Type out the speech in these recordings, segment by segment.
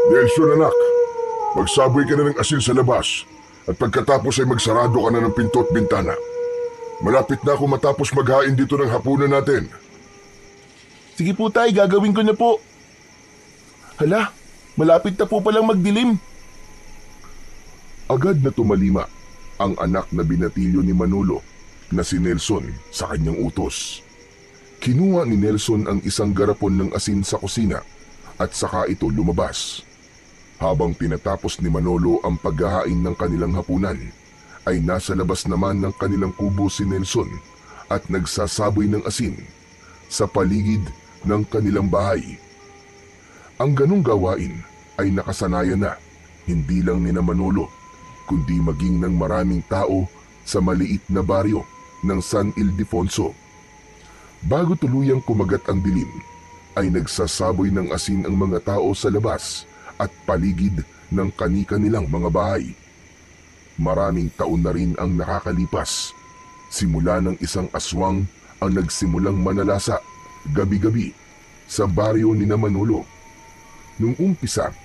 Nelson anak, magsaboy ka na ng asin sa labas at pagkatapos ay magsarado ka na ng pinto at bintana. Malapit na ako matapos maghain dito ng hapunan natin. Sige po tay, gagawin ko na po. Hala, malapit na po palang magdilim. Agad na tumalima ang anak na binatilyo ni Manolo na si Nelson sa kanyang utos. Kinuha ni Nelson ang isang garapon ng asin sa kusina at saka ito lumabas. Habang tinatapos ni Manolo ang paghahain ng kanilang hapunan, ay nasa labas naman ng kanilang kubo si Nelson at nagsasaboy ng asin sa paligid ng kanilang bahay. Ang ganong gawain ay nakasanayan na hindi lang ni Manolo kundi maging ng maraming tao sa maliit na baryo ng San Ildefonso. Bago tuluyang kumagat ang dilim, ay nagsasaboy ng asin ang mga tao sa labas at paligid ng kani-kanilang mga bahay. Maraming taon na rin ang nakakalipas, simula ng isang aswang ang nagsimulang manalasa gabi-gabi sa baryo ni Manolo. Nung umpisa,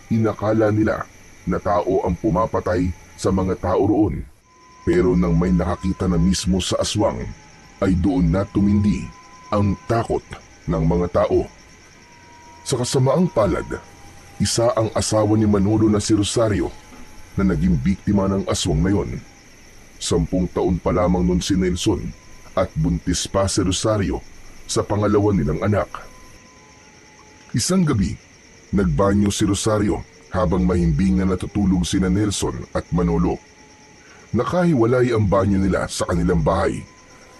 inakala nila na tao ang pumapatay sa mga tao roon. Pero nang may nakakita na mismo sa aswang, ay doon na tumindi ang takot ng mga tao. Sa kasamaang palad, isa ang asawa ni Manolo na si Rosario na naging biktima ng aswang na yon. 10 taon pa lamang nun si Nelson at buntis pa si Rosario sa pangalawa nilang anak. Isang gabi, nagbanyo si Rosario habang mahimbing na natutulog sina Nelson at Manolo. Nakahiwalay ang banyo nila sa kanilang bahay,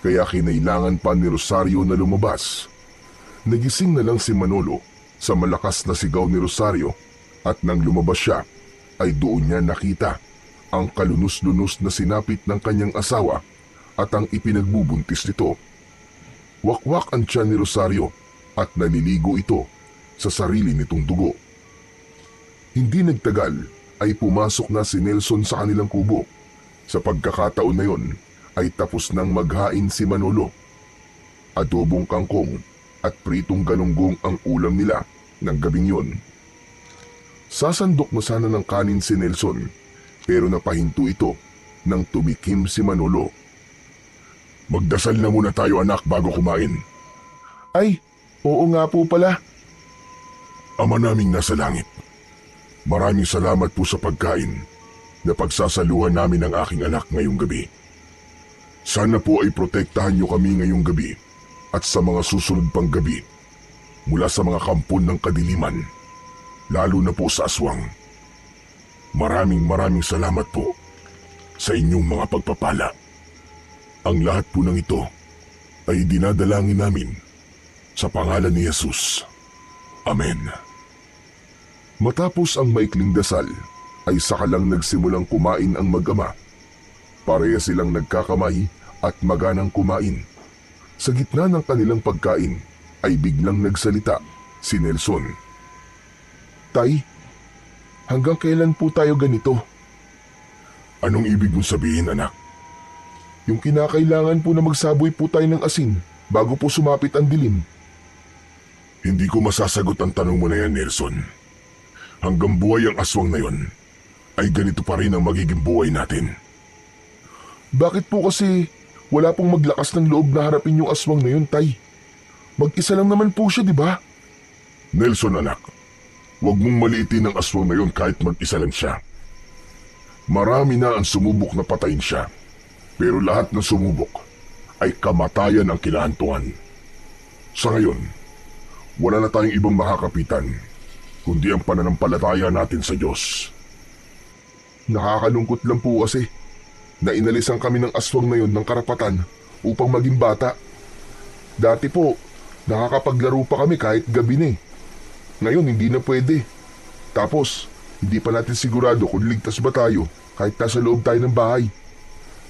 kaya kinailangan pa ni Rosario na lumabas. Nagising na lang si Manolo sa malakas na sigaw ni Rosario at nang lumabas siya ay doon niya nakita ang kalunos-lunos na sinapit ng kanyang asawa at ang ipinagbubuntis nito. Wakwak ang tiyan ni Rosario at naliligo ito sa sarili nitong dugo. Hindi nagtagal ay pumasok na si Nelson sa kanilang kubo. Sa pagkakataon na yon ay tapos nang maghain si Manolo. Adobong kangkong at pritong galunggong ang ulam nila ng gabing yon. Sasandok na sana ng kanin si Nelson pero napahinto ito nang tumikim si Manolo. Magdasal na muna tayo anak bago kumain. Ay, oo nga po pala. Ama naming nasa langit, maraming salamat po sa pagkain na pagsasaluhan namin ng aking anak ngayong gabi. Sana po ay protektahan niyo kami ngayong gabi at sa mga susunod pang gabi mula sa mga kampon ng kadiliman, lalo na po sa aswang. Maraming salamat po sa inyong mga pagpapala. Ang lahat po ng ito ay dinadalangin namin sa pangalan ni Jesus. Amen. Matapos ang maikling dasal, ay saka lang nagsimulang kumain ang mag-ama. Pareha silang nagkakamay at maganang kumain. Sa gitna ng kanilang pagkain ay biglang nagsalita si Nelson. Tay, hanggang kailan po tayo ganito? Anong ibig mong sabihin anak? Yung kinakailangan po na magsaboy po tayo ng asin bago po sumapit ang dilim. Hindi ko masasagot ang tanong mo na yan, Nelson. Hanggang buhay ang aswang na yon, ay ganito pa rin ang magiging buhay natin. Bakit po kasi wala pong maglakas ng loob na harapin yung aswang na yun, Tay? Mag-isa lang naman po siya, di ba? Nelson anak, huwag mong maliitin ang aswang na yon kahit mag-isa lang siya. Marami na ang sumubok na patayin siya, pero lahat ng sumubok ay kamatayan ang kinahantungan. Sa ngayon, wala na tayong ibang makakapitan, kundi ang pananampalataya natin sa Diyos. Nakakalungkot lang po kasi na inalisan kami ng aswang na yun ng karapatan upang maging bata. Dati po, nakakapaglaro pa kami kahit gabi na eh. Ngayon hindi na pwede. Tapos, hindi pa natin sigurado kung ligtas ba tayo kahit nasa loob tayo ng bahay.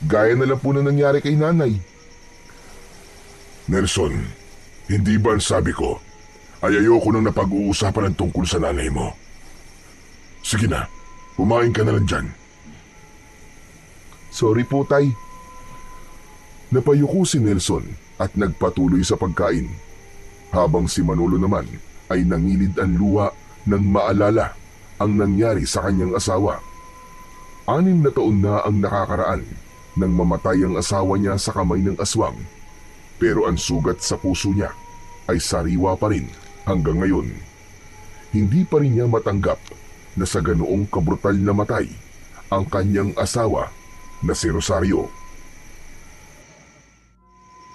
Gaya na lang po na nangyari kay nanay. Nelson, hindi ba ang sabi ko ay ayoko nang napag-uusapan ng tungkol sa nanay mo? Sige na, kumain ka na lang dyan. Sorry po, Tay. Napayuko si Nelson at nagpatuloy sa pagkain, habang si Manolo naman ay nangilid ang luha nang maalala ang nangyari sa kanyang asawa. 6 na taon na ang nakakaraan nang mamatay ang asawa niya sa kamay ng aswang, pero ang sugat sa puso niya ay sariwa pa rin hanggang ngayon. Hindi pa rin niya matanggap na sa ganoong kabrutal na matay ang kanyang asawa na si Rosario.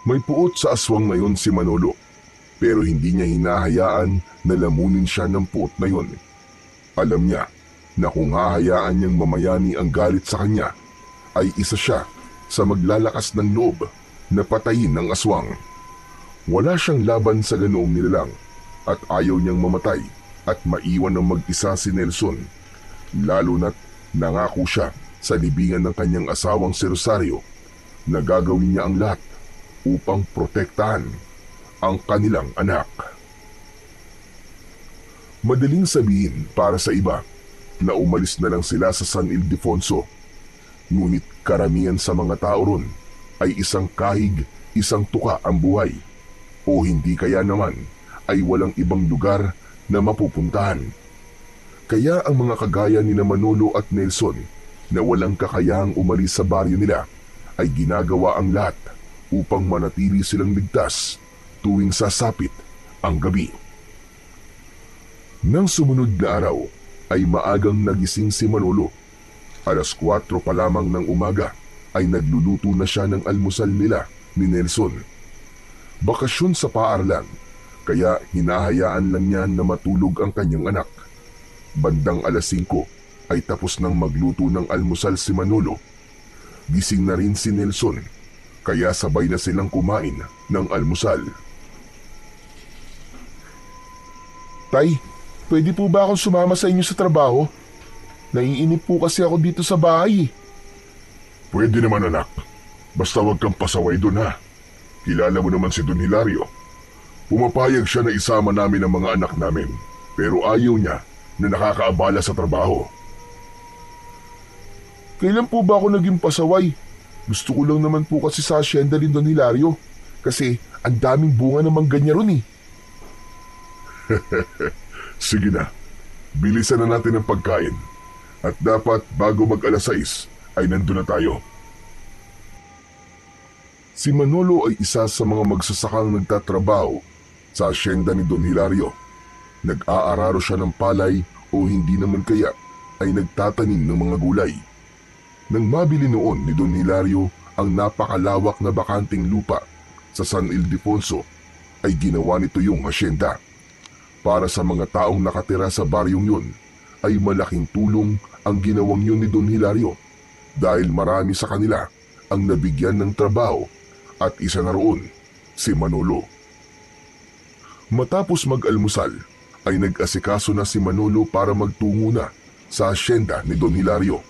May puot sa aswang na yon si Manolo, pero hindi niya hinahayaan na lamunin siya ng puot na yon. Alam niya na kung hahayaan niyang mamayani ang galit sa kanya, ay isa siya sa maglalakas ng loob na patayin ng aswang. Wala siyang laban sa ganoong nilalang at ayaw niyang mamatay at maiwan ng mag-isa si Nelson, lalo na't nangako siya sa libingan ng kanyang asawang si Rosario na gagawin niya ang lahat upang protektahan ang kanilang anak. Madaling sabihin para sa iba na umalis na lang sila sa San Ildefonso, ngunit karamihan sa mga tao ron ay isang kahig, isang tuka ang buhay, o hindi kaya naman ay walang ibang lugar na mapupuntahan. Kaya ang mga kagaya ni Manolo at Nelson na walang kakayahang umalis sa baryo nila ay ginagawa ang lahat upang manatili silang ligtas tuwing sasapit ang gabi. Nang sumunod na araw ay maagang nagising si Manolo. 4:00 pa lamang ng umaga ay nagluluto na siya ng almusal nila ni Nelson. Bakasyon sa paaralan, kaya hinahayaan lang niya na matulog ang kanyang anak. Bandang 5:00 ay tapos nang magluto ng almusal si Manolo. Gising na rin si Nelson, kaya sabay na silang kumain ng almusal. Tay, pwede po ba akong sumama sa inyo sa trabaho? Naiinip po kasi ako dito sa bahay. Pwede naman anak, basta wag kang pasaway dun ha. Kilala mo naman si Don Hilario. Pumapayag siya na isama namin ang mga anak namin, pero ayaw niya na nakakaabala sa trabaho. Kailan po ba ako naging pasaway? Gusto ko lang naman po kasi sa asyenda ni Don Hilario, kasi ang daming bunga ng mangga ron eh. Sige na, bilisan na natin ang pagkain. At dapat bago mag-6 ay nandun na tayo. Si Manolo ay isa sa mga magsasakang nagtatrabaho sa asyenda ni Don Hilario. Nag-aararo siya ng palay o hindi naman kaya ay nagtatanim ng mga gulay. Nang mabili noon ni Don Hilario ang napakalawak na bakanting lupa sa San Ildefonso, ay ginawa nito yung asyenda. Para sa mga taong nakatira sa baryong yun, ay malaking tulong ang ginawang yun ni Don Hilario dahil marami sa kanila ang nabigyan ng trabaho at isa na roon si Manolo. Matapos mag-almusal ay nag-asikaso na si Manolo para magtungo na sa asyenda ni Don Hilario.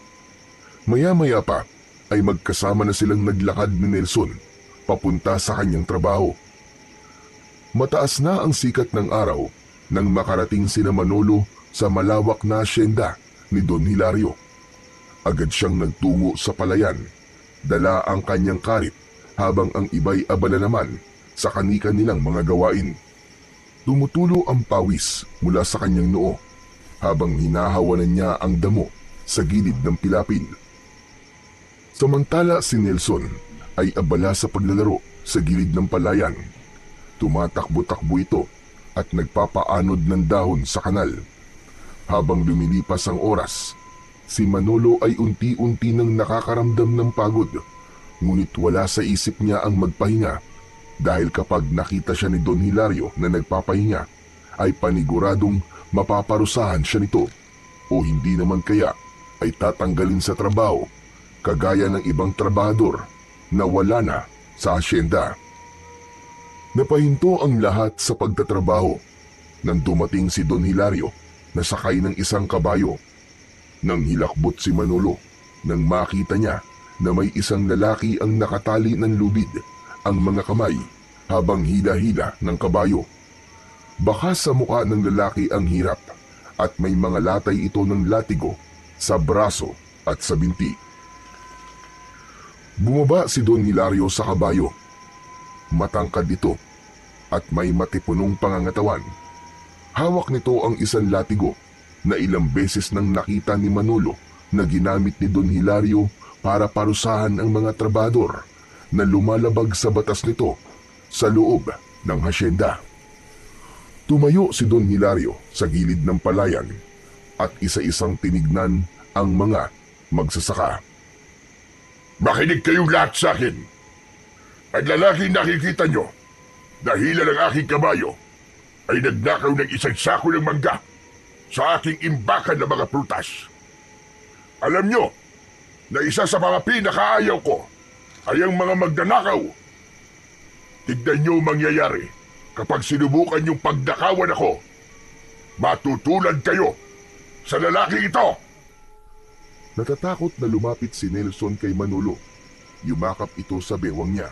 Maya-maya pa ay magkasama na silang naglakad ni Nelson papunta sa kanyang trabaho. Mataas na ang sikat ng araw nang makarating sina Manolo sa malawak na asyenda ni Don Hilario. Agad siyang nagtungo sa palayan, dala ang kanyang karit habang ang iba'y abala naman sa kani-kanilang mga gawain. Tumutulo ang pawis mula sa kanyang noo habang hinahawanan niya ang damo sa gilid ng pilapil. Samantala si Nelson ay abala sa paglalaro sa gilid ng palayan. Tumatakbo-takbo ito at nagpapaanod ng dahon sa kanal. Habang lumilipas ang oras, si Manolo ay unti-unti nang nakakaramdam ng pagod, ngunit wala sa isip niya ang magpahinga dahil kapag nakita siya ni Don Hilario na nagpapahinga, ay paniguradong mapaparusahan siya nito o hindi naman kaya ay tatanggalin sa trabaho kagaya ng ibang trabahador na wala na sa asyenda. Napahinto ang lahat sa pagtatrabaho nang dumating si Don Hilario na sakay ng isang kabayo. Nang hilakbot si Manolo nang makita niya na may isang lalaki ang nakatali ng lubid ang mga kamay habang hila-hila ng kabayo. Baka sa mukha ng lalaki ang hirap at may mga latay ito ng latigo sa braso at sa binti. Bumaba si Don Hilario sa kabayo. Matangkad ito at may matipunong pangangatawan. Hawak nito ang isang latigo na ilang beses nang nakita ni Manolo na ginamit ni Don Hilario para parusahan ang mga trabador na lumalabag sa batas nito sa loob ng hasyenda. Tumayo si Don Hilario sa gilid ng palayan at isa-isang tinignan ang mga magsasaka. Makinig kayong lahat sa akin. Ang lalaking nakikita nyo, dahilan ng aking kabayo, ay nagnakaw ng isang sako ng mangga sa aking imbakan ng mga prutas. Alam nyo na isa sa mga pinakaayaw ko ay ang mga magnanakaw. Tignan nyo ang mangyayari kapag sinubukan yung pagdakawan ako. Matutulad kayo sa lalaki ito. Natatakot na lumapit si Nelson kay Manolo. Yumakap ito sa bewang niya.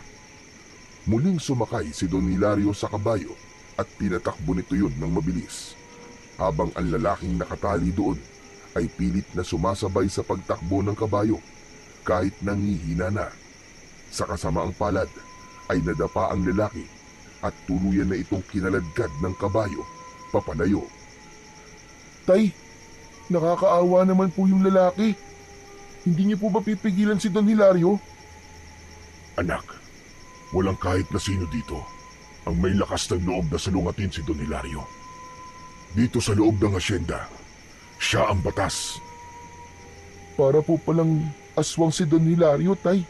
Muling sumakay si Don Hilario sa kabayo at pinatakbo nito yun ng mabilis. Habang ang lalaking nakatali doon ay pilit na sumasabay sa pagtakbo ng kabayo kahit nangihina na. Sa kasamaang palad ay nadapa ang lalaki at tuluyan na itong kinaladkad ng kabayo papalayo. Tay, nakakaawa naman po yung lalaki. Hindi niyo po ba pipigilan si Don Hilario? Anak, walang kahit na sino dito ang may lakas ng loob na salungatin si Don Hilario. Dito sa loob ng asyenda, siya ang batas. Para po palang aswang si Don Hilario, tay.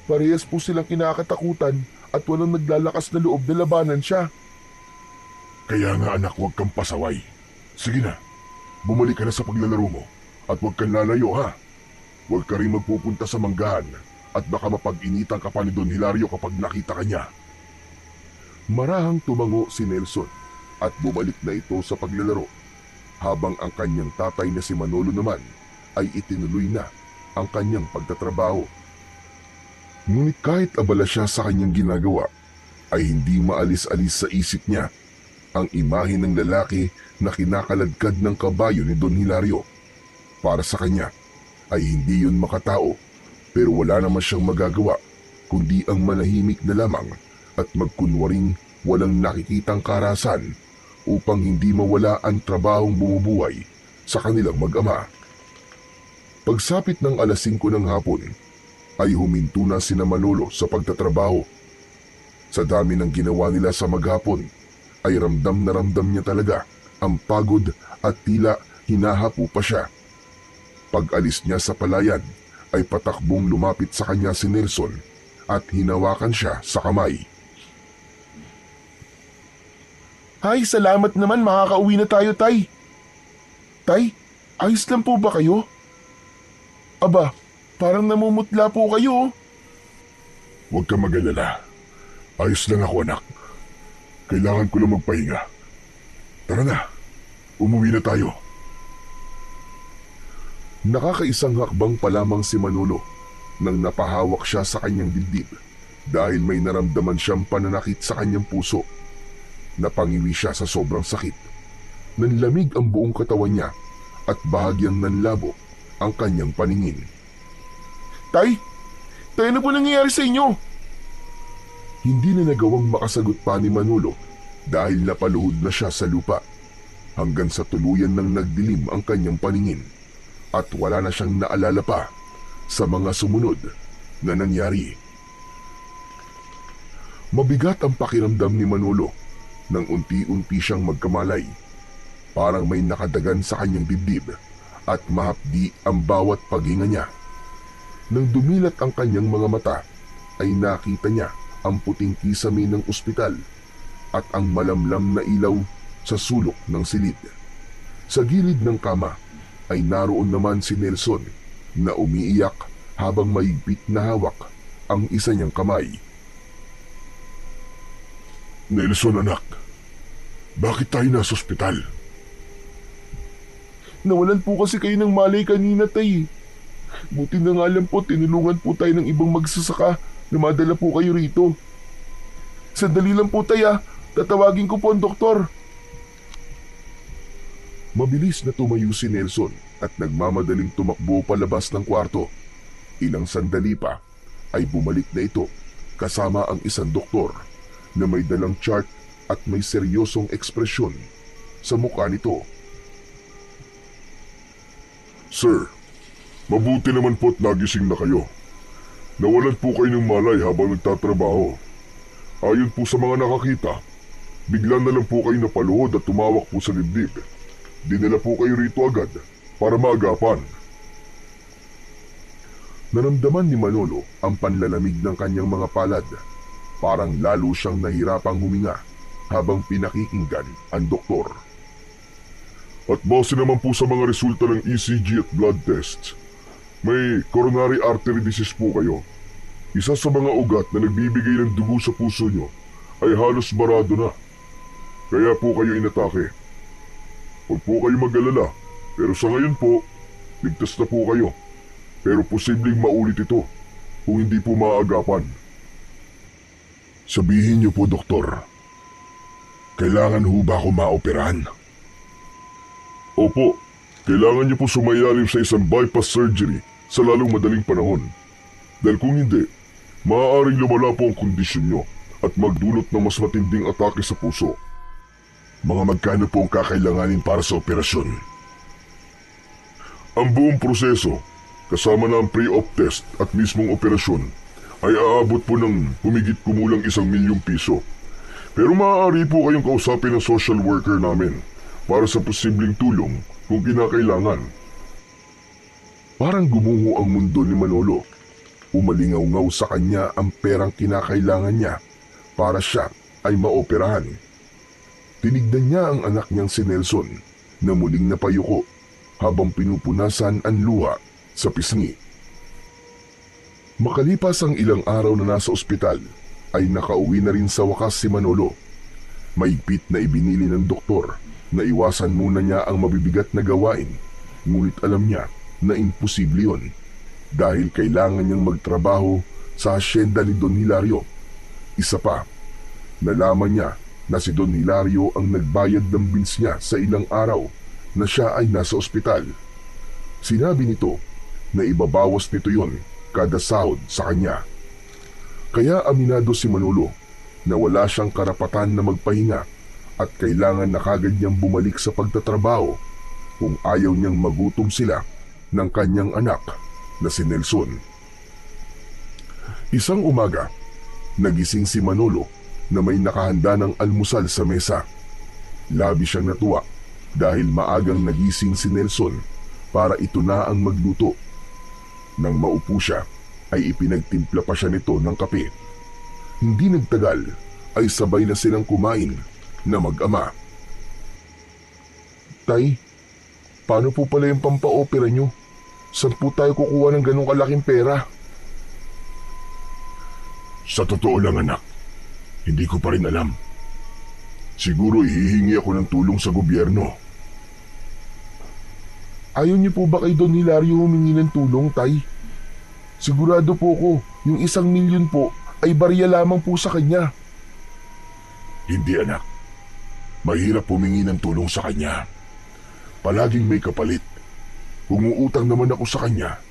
Parehas po silang kinakatakutan at walang naglalakas na loob na labanan siya. Kaya nga anak, huwag kang pasaway. Sige na, bumalik ka na sa paglalaro mo at huwag kang lalayo ha. Huwag ka rin magpupunta sa manggahan at baka mapag-initan ka pa ni Don Hilario kapag nakita ka niya. Marahang tumango si Nelson at bumalik na ito sa paglalaro habang ang kanyang tatay na si Manolo naman ay itinuloy na ang kanyang pagtatrabaho. Ngunit kahit abala siya sa kanyang ginagawa ay hindi maalis-alis sa isip niya ang imahe ng lalaki na kinakaladkad ng kabayo ni Don Hilario. Para sa kanya ay hindi yun makatao pero wala naman siyang magagawa kundi ang manahimik na lamang at magkunwaring walang nakikitang karahasan upang hindi mawala ang trabahong bumubuhay sa kanilang mag-ama. Pagsapit ng 5:00 ng hapon ay huminto na sina Manolo sa pagtatrabaho. Sa dami ng ginawa nila sa maghapon ay ramdam na ramdam niya talaga ang pagod at tila hinahapo pa siya. Pag-alis niya sa palayan ay patakbong lumapit sa kanya si Nelson at hinawakan siya sa kamay. Ay, salamat naman, makakauwi na tayo, tay. Tay, ayos lang po ba kayo? Aba, parang namumutla po kayo. Huwag kang mag-alala. Ayos lang ako anak. Kailangan ko lang magpahinga. Tara na, umuwi na tayo. Nakakaisang hakbang pa lamang si Manolo nang napahawak siya sa kanyang dibdib dahil may naramdaman siyang pananakit sa kanyang puso. Napangiwi siya sa sobrang sakit. Nanlamig ang buong katawan niya at bahagyang nanlabo ang kanyang paningin. Tay! Tay, ano po nangyayari sa inyo? Hindi na nagawang makasagot pa ni Manolo dahil napaluhod na siya sa lupa hanggang sa tuluyan ng nagdilim ang kanyang paningin at wala na siyang naalala pa sa mga sumunod na nangyari. Mabigat ang pakiramdam ni Manolo nang unti-unti siyang magkamalay. Parang may nakadagan sa kanyang dibdib at mahapdi ang bawat paghinga niya. Nang dumilat ang kanyang mga mata ay nakita niya ang puting kisame ng ospital at ang malamlam na ilaw sa sulok ng silid. Sa gilid ng kama ay naroon naman si Nelson na umiiyak habang mahigpit na hawak ang isa niyang kamay. Nelson anak, bakit tayo nasa ospital? Nawalan po kasi kayo ng malay kanina, tay. Buti na nga lang po, tinulungan po tayo ng ibang magsasaka na madala po kayo rito. Sandali lang po, tay, tatawagin ko po ang doktor. Mabilis na tumayo si Nelson at nagmamadaling tumakbo palabas ng kwarto. Ilang sandali pa ay bumalik na ito kasama ang isang doktor na may dalang chart at may seryosong ekspresyon sa mukha nito. Sir, mabuti naman po't nagising na kayo. Nawalan po kayo ng malay habang nagtatrabaho. Ayon po sa mga nakakita, bigla na lang po kayo napaluhod at tumawak po sa dibdib. Dinala po kayo rito agad para maagapan. Naramdaman ni Manolo ang panlalamig ng kanyang mga palad. Parang lalo siyang nahirapang huminga habang pinakikinggan ang doktor. At base naman po sa mga resulta ng ECG at blood tests, may coronary artery disease po kayo. Isa sa mga ugat na nagbibigay ng dugo sa puso nyo ay halos barado na. Kaya po kayo inatake. Huwag po kayo mag-alala, pero sa ngayon po, ligtas na po kayo. Pero posibleng maulit ito kung hindi po maagapan. Sabihin niyo po, doktor, kailangan ho ba ako maoperahan? Opo, kailangan niyo po sumailalim sa isang bypass surgery sa lalong madaling panahon. Dahil kung hindi, maaaring lumala po ang kondisyon niyo at magdulot ng mas matinding atake sa puso. Mga magkano po ang kakailanganin para sa operasyon? Ang buong proseso, kasama na ang pre-op test at mismong operasyon, ay aabot po ng humigit kumulang 1 milyong piso. Pero maaari po kayong kausapin ng social worker namin para sa posibleng tulong kung kinakailangan. Parang gumuho ang mundo ni Manolo. Umalingaw-ngaw sa kanya ang perang kinakailangan niya para siya ay maoperahan. Tinignan niya ang anak niyang si Nelson na muling napayuko habang pinupunasan ang luha sa pisngi. Makalipas ang ilang araw na nasa ospital, ay nakauwi na rin sa wakas si Manolo. Maigpit na ibinili ng doktor na iwasan muna niya ang mabibigat na gawain, ngunit alam niya na imposible yon dahil kailangan niyang magtrabaho sa asyenda ni Don Hilario. Isa pa, nalaman niya na si Don Hilario ang nagbayad ng bills niya sa ilang araw na siya ay nasa ospital. Sinabi nito na ibabawas nito yon kada sahod sa kanya. Kaya aminado si Manolo na wala siyang karapatan na magpahinga at kailangan na kagad niyang bumalik sa pagtatrabaho kung ayaw niyang magutom sila ng kanyang anak na si Nelson. Isang umaga, nagising si Manolo na may nakahanda ng almusal sa mesa. Labi siyang natuwa dahil maagang nagising si Nelson para ito na ang magluto. Nang maupo siya, ay ipinagtimpla pa siya nito ng kape. Hindi nagtagal ay sabay na silang kumain na mag-ama. Tay, paano po pala yung pampa-opera nyo? Saan po tayo kukuha ng ganong kalaking pera? Sa totoo lang anak, hindi ko pa rin alam. Siguro hihingi ako ng tulong sa gobyerno. Ayaw niyo po ba kay Don Hilario humingi ng tulong, Tay? Sigurado po ko, yung 1 milyon po ay barya lamang po sa kanya. Hindi anak. Mahirap humingi ng tulong sa kanya. Palaging may kapalit. Kung uutang naman ako sa kanya,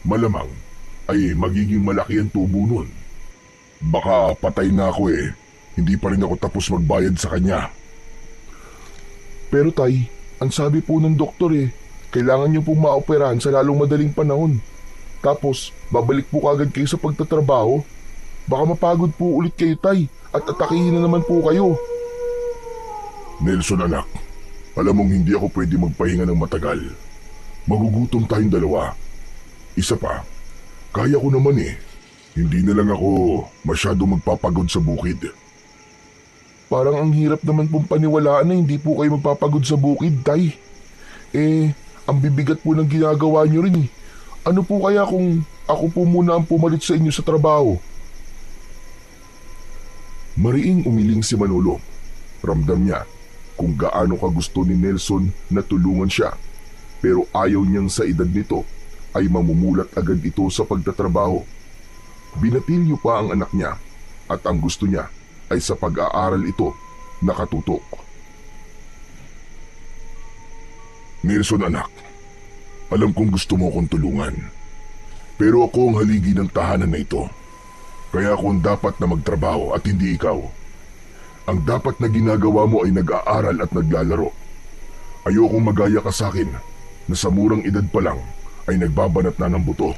malamang ay magiging malaki ang tubo nun. Baka patay na ako hindi pa rin ako tapos magbayad sa kanya. Pero tay, ang sabi po ng doktor kailangan niyo pong maoperahan sa lalong madaling panahon. Tapos, babalik po kagad kayo sa pagtatrabaho. Baka mapagod po ulit kayo tay at atakihin na naman po kayo. Nelson anak, alam mong hindi ako pwede magpahinga ng matagal. Magugutom tayong dalawa. Isa pa, kaya ko naman Hindi na lang ako masyado magpapagod sa bukid. Parang ang hirap naman pong paniwalaan na hindi po kayo magpapagod sa bukid, tay. Ang bibigat po ng ginagawa nyo rin Ano po kaya kung ako po muna ang pumalit sa inyo sa trabaho? Mariing umiling si Manolo. Ramdam niya kung gaano kagusto ni Nelson na tulungan siya, pero ayaw niyang sa edad nito ay mamumulat agad ito sa pagtatrabaho. Binatilyo pa ang anak niya at ang gusto niya ay sa pag-aaral ito nakatutok. Nelson anak, alam kong gusto mo akong tulungan, pero ako ang haligi ng tahanan na ito. Kaya ako ang dapat na magtrabaho at hindi ikaw. Ang dapat na ginagawa mo ay nag-aaral at naglalaro. Ayokong magaya ka sa akin na sa murang edad pa lang ay nagbabanat na ng buto.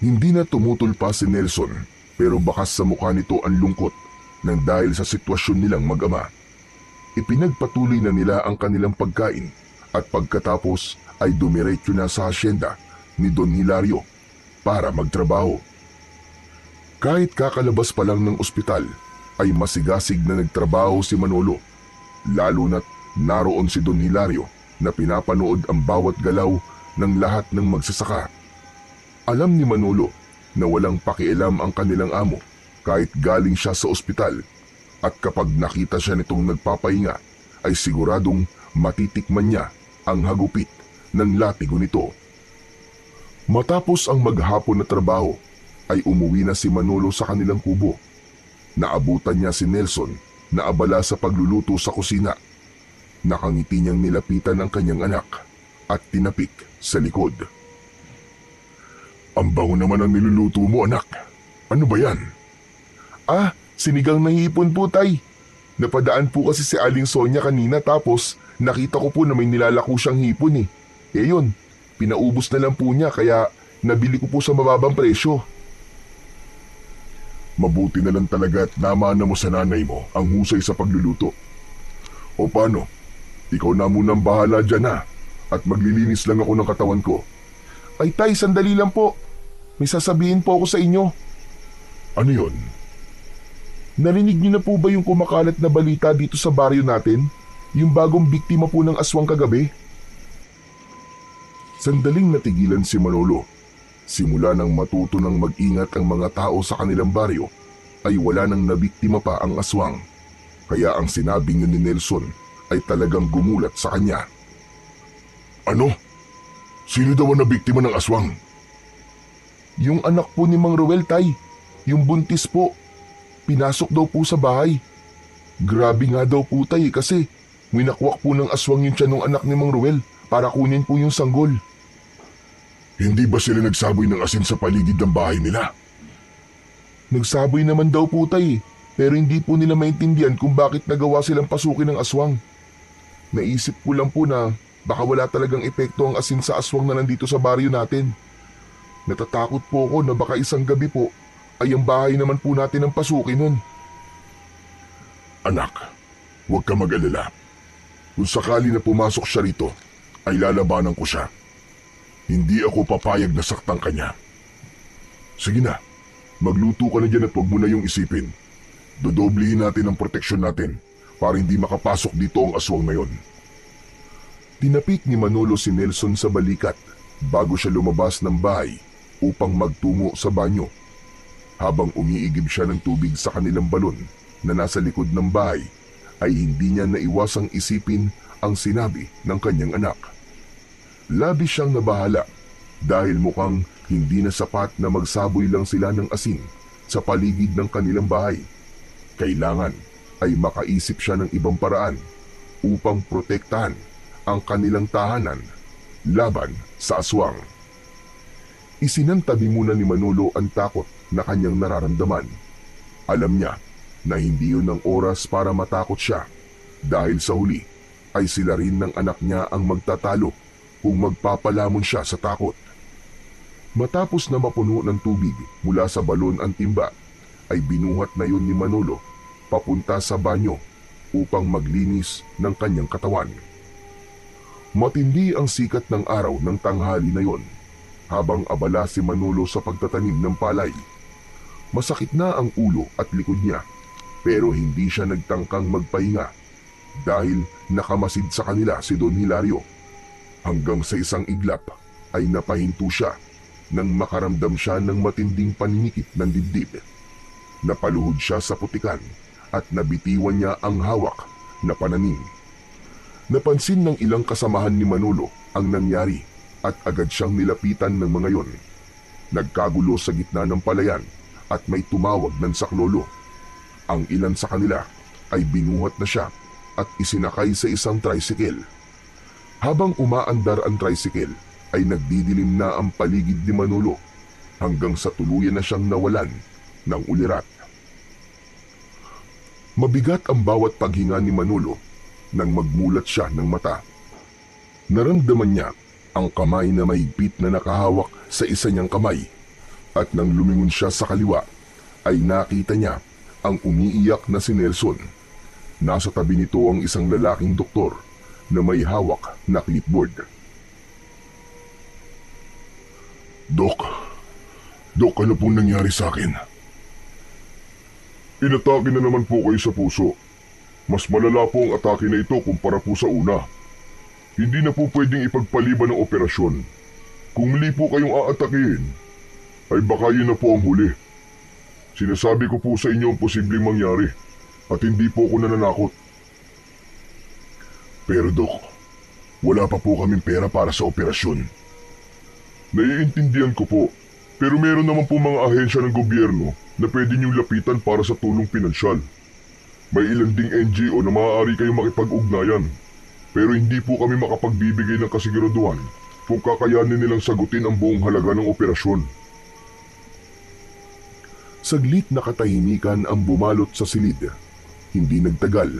Hindi na tumutol pa si Nelson pero bakas sa mukha nito ang lungkot nang dahil sa sitwasyon nilang mag-ama. Ipinagpatuloy na nila ang kanilang pagkain at pagkatapos ay dumiretso na sa hasyenda ni Don Hilario para magtrabaho. Kahit kakalabas pa lang ng ospital ay masigasig na nagtrabaho si Manolo, lalo na't naroon si Don Hilario na pinapanood ang bawat galaw ng lahat ng magsasaka. Alam ni Manolo na walang pakialam ang kanilang amo kahit galing siya sa ospital, at kapag nakita siya nitong nagpapahinga ay siguradong matitikman niya ang hagupit ng latigo nito. Matapos ang maghapon na trabaho ay umuwi na si Manolo sa kanilang kubo. Naabutan niya si Nelson na abala sa pagluluto sa kusina. Nakangiti niyang nilapitan ang kanyang anak at tinapik sa likod. "Ang bango naman ang niluluto mo, anak. Ano ba yan?" "Ah, sinigang na hipon po, tay. Napadaan po kasi si Aling Sonia kanina tapos nakita ko po na may nilalako siyang hipon eh. Eh yun, pinaubos na lang po niya kaya nabili ko po sa mababang presyo." "Mabuti na lang talaga at namana mo sa nanay mo ang husay sa pagluluto. O paano, ikaw na munang bahala dyan ha, at maglilinis lang ako ng katawan ko." "Ay tay, sandali lang po. May sasabihin po ako sa inyo." "Ano yun?" "Narinig niyo na po ba yung kumakalat na balita dito sa baryo natin? Yung bagong biktima po ng aswang kagabi?" Sandaling natigilan si Manolo. Simula nang matuto ng mag-ingat ang mga tao sa kanilang baryo, ay wala nang nabiktima pa ang aswang. Kaya ang sinabing yun ni Nelson ay talagang gumulat sa kanya. "Ano? Sino daw ang nabiktima ng aswang?" "Yung anak po ni Mang Ruel, tay. Yung buntis po. Pinasok daw po sa bahay. Grabe nga daw po, tay, kasi winakwak po ng aswang yung tiyan ng anak ni Mang Ruel para kunin po yung sanggol." "Hindi ba sila nagsaboy ng asin sa paligid ng bahay nila?" "Nagsaboy naman daw po, tay, pero hindi po nila maintindihan kung bakit nagawa silang pasukin ng aswang. Naisip ko lang po na baka wala talagang epekto ang asin sa aswang na nandito sa baryo natin. Natatakot po ako na baka isang gabi po ay ang bahay naman po natin ang pasukin nun." "Anak, huwag ka mag-alala. Kung sakali na pumasok siya rito, ay lalabanan ko siya. Hindi ako papayag na saktan kanya. Sige na, magluto ka na dyan at huwag mo na yung isipin. Dodoblihin natin ang proteksyon natin para hindi makapasok dito ang aswang na yon." Tinapik ni Manolo si Nelson sa balikat bago siya lumabas ng bahay upang magtungo sa banyo. Habang umiigib siya ng tubig sa kanilang balon na nasa likod ng bahay, ay hindi niya naiwasang isipin ang sinabi ng kanyang anak. Labis siyang nabahala dahil mukhang hindi na sapat na magsaboy lang sila ng asin sa paligid ng kanilang bahay. Kailangan ay makaisip siya ng ibang paraan upang protektahan ang kanilang tahanan laban sa aswang. Isinantabi muna ni Manolo ang takot na kanyang nararamdaman. Alam niya na hindi yun ang oras para matakot siya dahil sa huli ay sila rin ng anak niya ang magtatalo kung magpapalamon siya sa takot. Matapos na mapuno ng tubig mula sa balon ang timba, ay binuhat na yun ni Manolo papunta sa banyo upang maglinis ng kanyang katawan. Matindi ang sikat ng araw ng tanghali na yon habang abala si Manolo sa pagtatanim ng palay. Masakit na ang ulo at likod niya pero hindi siya nagtangkang magpahinga dahil nakamasid sa kanila si Don Hilario. Hanggang sa isang iglap ay napahinto siya nang makaramdam siya ng matinding paninikip ng dibdib. Napaluhod siya sa putikan at nabitiwan niya ang hawak na pananim. Napansin ng ilang kasamahan ni Manolo ang nangyari at agad siyang nilapitan ng mga yon. Nagkagulo sa gitna ng palayan at may tumawag ng saklolo. Ang ilan sa kanila ay binuhat na siya at isinakay sa isang tricycle. Habang umaandar ang tricycle ay nagdidilim na ang paligid ni Manolo hanggang sa tuluyan na siyang nawalan ng ulirat. Mabigat ang bawat paghinga ni Manolo nang magmulat siya ng mata. Naramdaman niya ang kamay na mahigpit na nakahawak sa isa niyang kamay at nang lumingon siya sa kaliwa ay nakita niya ang umiiyak na si Nelson. Nasa tabi nito ang isang lalaking doktor na may hawak na clipboard. Dok, ano pong nangyari sa akin? Inatake na naman po kayo sa puso. Mas malala po ang atake na ito kumpara po sa una. Hindi na po pwedeng ipagpaliban ng operasyon. Kung muli po kayong aatakihin, ay baka yun na po ang huli. Sinasabi ko po sa inyo ang posibleng mangyari at hindi po ako nananakot. Pero Dok, wala pa po kaming pera para sa operasyon. Naiintindihan ko po, pero meron naman po mga ahensya ng gobyerno na pwede niyong lapitan para sa tulong pinansyal. May ilan ding NGO na maaari kayong makipag-ugnayan, pero hindi po kami makapagbibigay ng kasiguraduhan kung kakayanin nilang sagutin ang buong halaga ng operasyon. Saglit na katahimikan ang bumalot sa silid. Hindi nagtagal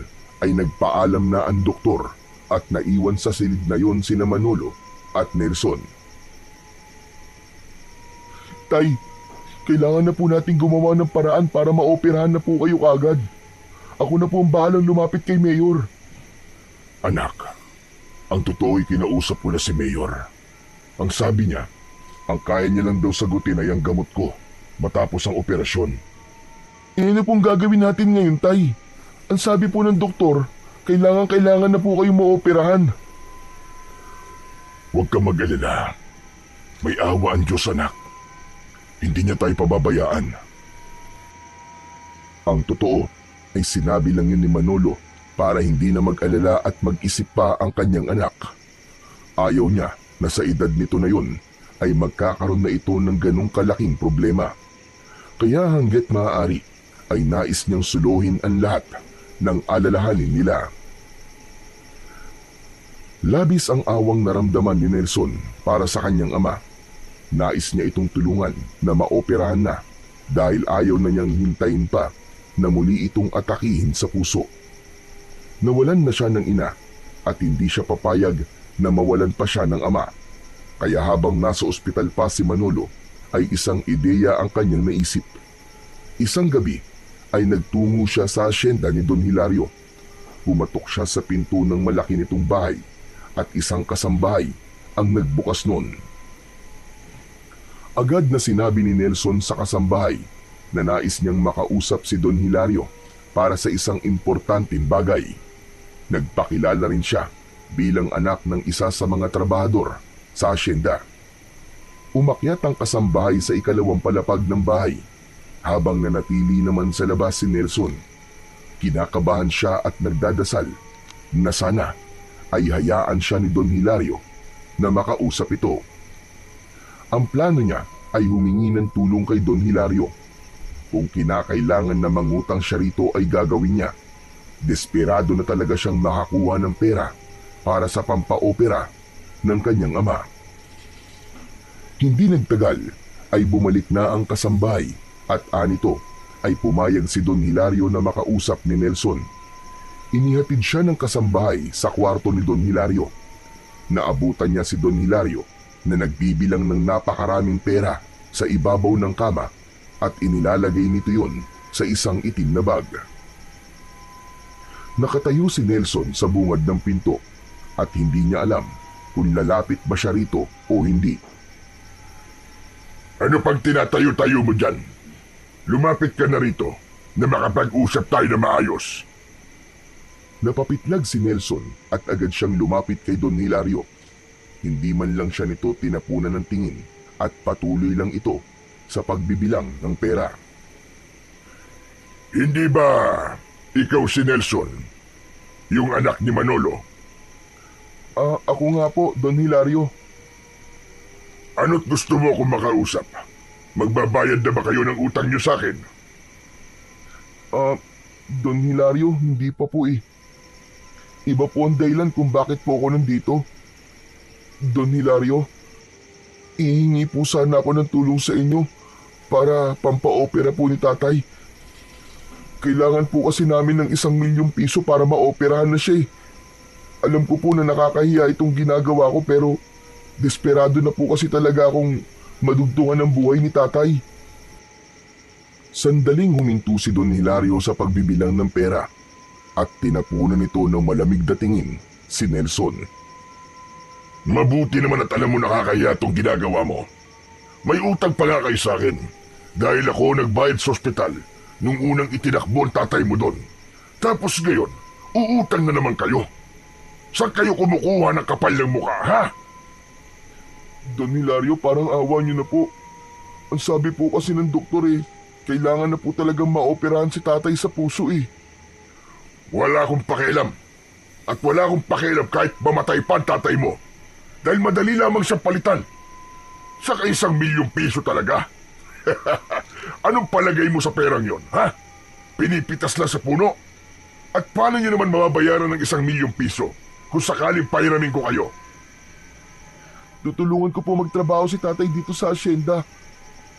ay nagpaalam na ang doktor at naiwan sa silid na yon sina Manolo at Nelson. Tay, kailangan na po natin gumawa ng paraan para maoperahan na po kayo kagad. Ako na po ang bahalang lumapit kay Mayor. Anak, ang totoo'y kinausap ko na si Mayor. Ang sabi niya, ang kaya niya lang daw sagutin ay ang gamot ko matapos ang operasyon. Ano pong gagawin natin ngayon, Tay? Ang sabi po ng doktor, kailangan na po kayong maoperahan. Huwag ka mag-alala. May awa ang Diyos, anak. Hindi niya tayo pababayaan. Ang totoo ay sinabi lang yun ni Manolo para hindi na mag-alala at mag-isip pa ang kanyang anak. Ayaw niya na sa edad nito na yun ay magkakaroon na ito ng ganong kalaking problema. Kaya hanggat maaari ay nais niyang suluhin ang lahat ng alalahanin nila. Labis ang awang naramdaman ni Nelson para sa kanyang ama. Nais niya itong tulungan na maoperahan na dahil ayaw na niyang hintayin pa na muli itong atakihin sa puso. Nawalan na siya ng ina at hindi siya papayag na mawalan pa siya ng ama. Kaya habang nasa ospital pa si Manolo ay isang ideya ang kanyang naisip. Isang gabi ay nagtungo siya sa asyenda ni Don Hilario. Pumatok siya sa pinto ng malaki nitong bahay at isang kasambahay ang nagbukas noon. Agad na sinabi ni Nelson sa kasambahay na nais niyang makausap si Don Hilario para sa isang importanteng bagay. Nagpakilala rin siya bilang anak ng isa sa mga trabahador sa asyenda. Umakyat ang kasambahay sa ikalawang palapag ng bahay habang nanatili naman sa labas si Nelson. Kinakabahan siya at nagdadasal na sana ay hayaan siya ni Don Hilario na makausap ito. Ang plano niya ay humingi ng tulong kay Don Hilario. Kung kinakailangan na mangutang siya rito ay gagawin niya. Desperado na talaga siyang makakuha ng pera para sa pampaopera ng kanyang ama. Hindi nagtagal ay bumalik na ang kasambahay at anito ay pumayag si Don Hilario na makausap ni Nelson. Inihatid siya ng kasambahay sa kwarto ni Don Hilario. Naabutan niya si Don Hilario na nagbibilang ng napakaraming pera sa ibabaw ng kama at inilalagay nito yon sa isang itim na bag. Nakatayo si Nelson sa bungad ng pinto at hindi niya alam kung lalapit ba siya rito o hindi. Ano pang tinatayo-tayo mo dyan? Lumapit ka na rito na makapag-usap tayo na maayos. Napapitlag si Nelson at agad siyang lumapit kay Don Hilario. Hindi man lang siya nito tinapunan ng tingin at patuloy lang ito sa pagbibilang ng pera. Hindi ba ikaw si Nelson, yung anak ni Manolo? Ako nga po, Don Hilario. Ano't gusto mo akong makausap? Magbabayad na ba kayo ng utang niyo sa akin? Don Hilario, hindi pa po eh. Iba po ang dahilan kung bakit po ako nandito. Don Hilario, ihingi po sana ako ng tulong sa inyo para pampaopera po ni tatay. Kailangan po kasi namin ng 1 milyong piso para maoperahan na siya eh. Alam ko po na nakakahiya itong ginagawa ko pero desperado na po kasi talaga akong madugtungan ng buhay ni tatay. Sandaling huminto si Don Hilario sa pagbibilang ng pera at tinapunan nito ng malamig na tingin si Nelson. Mabuti naman at alam mo nakakahiya itong ginagawa mo. May utang pa nga kayo sa akin dahil ako nagbayad sa ospital nung unang itinakbo ang tatay mo doon. Tapos ngayon, uutang na naman kayo. Saan kayo kumukuha ng kapal ng mukha, ha? Don Hilario, parang awa niyo na po. Ang sabi po kasi ng doktor kailangan na po talagang maoperahan si tatay sa puso Wala akong pakialam. At wala akong pakialam kahit mamatay pa ang tatay mo. Dahil madali lamang siyang palitan. Saka 1,000,000 piso talaga. Anong palagay mo sa perang yon, ha? Pinipitas lang sa puno? At paano niyo naman mababayaran ng 1,000,000 piso kung sakaling pahiramin ko kayo? Tutulungan ko po magtrabaho si tatay dito sa asyenda.